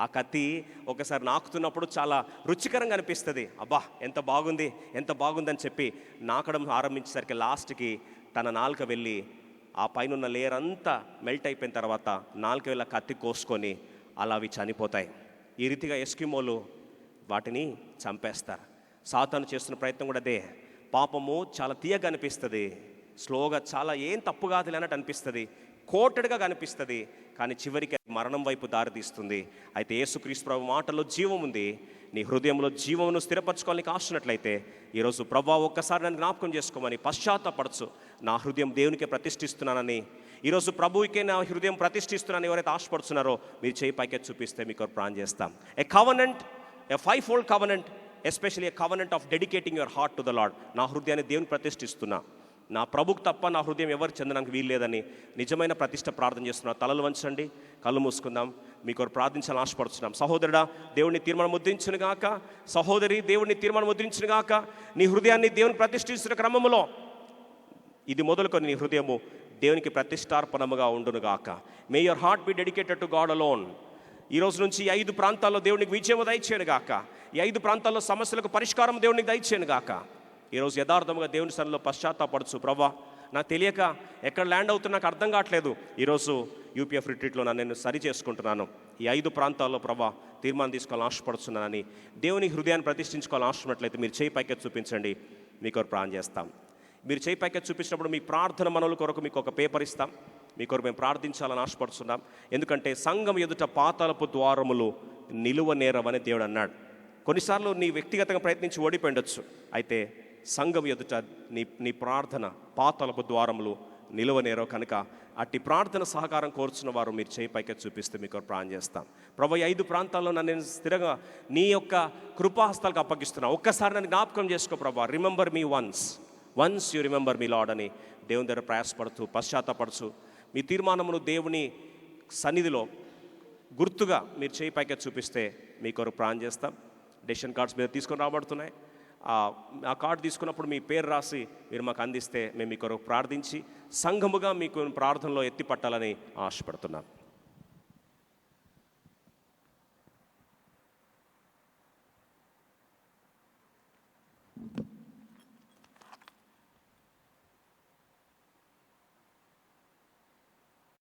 S1: ఆ కత్తి ఒకసారి నాకుతున్నప్పుడు చాలా రుచికరంగా అనిపిస్తుంది. అబ్బా ఎంత బాగుందని చెప్పి నాకడం ఆరంభించేసరికి లాస్ట్కి తన నాలుక వెళ్ళి ఆ పైన ఉన్న లేయర్ అంతా మెల్ట్ అయిపోయిన తర్వాత 4 వేల కత్తి కోసుకొని అలా అవి చనిపోతాయి. ఈ రీతిగా ఎస్కిమోలు వాటిని చంపేస్తారు. సాతాను చేస్తున్న ప్రయత్నం కూడా అదే. పాపము చాలా తీయగా అనిపిస్తుంది, స్లోగా చాలా ఏం తప్పు కాదులే అన్నట్టు అనిపిస్తుంది, కోటెడ్గా కనిపిస్తుంది, కానీ చివరికి మరణం వైపు దారితీస్తుంది. అయితే యేసుక్రీస్తు ప్రభు మాటలో జీవం ఉంది. నీ హృదయంలో జీవమును స్థిరపరచుకోవాలని ఆశనట్లయితే ఈరోజు ప్రభా ఒక్కసారి నన్ను జ్ఞాపకం చేసుకోమని పశ్చాత్తపడచ్చు. నా హృదయం దేవునికే ప్రతిష్ఠిస్తున్నానని, ఈరోజు ప్రభువుకే నా హృదయం ప్రతిష్ఠిస్తున్నానని ఎవరైతే ఆశపడుతున్నారో మీరు చేయి పైకి చూపిస్తే మీకు ప్రార్థన చేస్తాం. A covenant, a 5-fold covenant, especially a covenant of dedicating your heart to the lord. నా హృదయాన్ని దేవుని ప్రతిష్ఠిస్తున్నా, నా ప్రభుకు తప్ప నా హృదయం ఎవరు చెందడానికి వీల్లేదని నిజమైన ప్రతిష్ట ప్రార్థన చేస్తున్నారు. తలలు వంచండి, కళ్ళు మూసుకుందాం. మీకు ప్రార్థించాలని ఆశపడుతున్నాం. సహోదరుడా, దేవుడిని తీర్మానం ముద్రించును గాక. సహోదరి, దేవుడిని తీర్మానం ముద్రించును గాక. నీ హృదయాన్ని దేవుని ప్రతిష్ఠిస్తున్న క్రమంలో ఇది మొదలుకొని నీ హృదయము దేవునికి ప్రతిష్టార్పణముగా ఉండును గాక. మే your heart B dedicated to God alone. ఈ రోజు నుంచి 5 ప్రాంతాల్లో దేవునికి విజయం దయచేయను గాక. ఈ 5 ప్రాంతాల్లో సమస్యలకు పరిష్కారం దేవునికి దయచేయను గాక. ఈరోజు యథార్థంగా దేవుని సన్నిధిలో పశ్చాత్తాపడచ్చు. ప్రభా, నాకు తెలియక ఎక్కడ ల్యాండ్ అవుతున్నా నాకు అర్థం కావట్లేదు. ఈరోజు యూపీఎఫ్ రిట్రీట్లో నేను సరి చేసుకుంటున్నాను. ఈ 5 ప్రాంతాల్లో ప్రభా తీర్మానం తీసుకోవాలని ఆశపడుతున్నానని దేవుని హృదయాన్ని ప్రతిష్ఠించుకోవాలని ఆశపడినట్లయితే మీరు చేయి పైకి చూపించండి, మీకు ప్రార్థన చేస్తాం. మీరు చేయి పైకి చూపించినప్పుడు మీ ప్రార్థన మనవుల కొరకు మీకు ఒక పేపర్ ఇస్తాం. మీ కొరకు మేము ప్రార్థించాలని ఆశపడుతున్నాం. ఎందుకంటే సంఘం ఎదుట పాతాళపు ద్వారములు నిలువ నేరవని దేవుడు అన్నాడు. కొన్నిసార్లు నీ వ్యక్తిగతంగా ప్రయత్నించి ఓడిపోయిండొచ్చు. అయితే సంఘం ఎదుట నీ ప్రార్థన పాతాళపు ద్వారములు నిలువనేరో కనుక అట్టి ప్రార్థన సహకారం కోరుచున్న వారు మీరు చేయి పైకి చూపిస్తే మీకు ప్రార్థన చేస్తాం. ప్రభు, 5 ప్రాంతాల్లో నన్ను స్థిరంగా నీ యొక్క కృపాహస్తాలకు అప్పగిస్తున్నా. ఒక్కసారి నన్ను జ్ఞాపకం చేసుకో ప్రభు. Remember me once you remember me lord అని దేవుని దగ్గర ప్రయాసపడుతూ పశ్చాత్తపడుచు మీ తీర్మానమును దేవుని సన్నిధిలో గుర్తుగా మీరు చేయి పైకి చూపిస్తే మీ కొరకు ప్రార్థన చేస్తాం. డెసిషన్ కార్డ్స్ మీద తీసుకొని రాబడుతున్నాయి. ఆ కార్డు తీసుకున్నప్పుడు మీ పేరు రాసి మీరు మాకు అందిస్తే మేము మీ కొరకు ప్రార్థించి సంఘముగా మీకు ప్రార్థనలో ఎత్తి పట్టాలని ఆశపడుతున్నాం.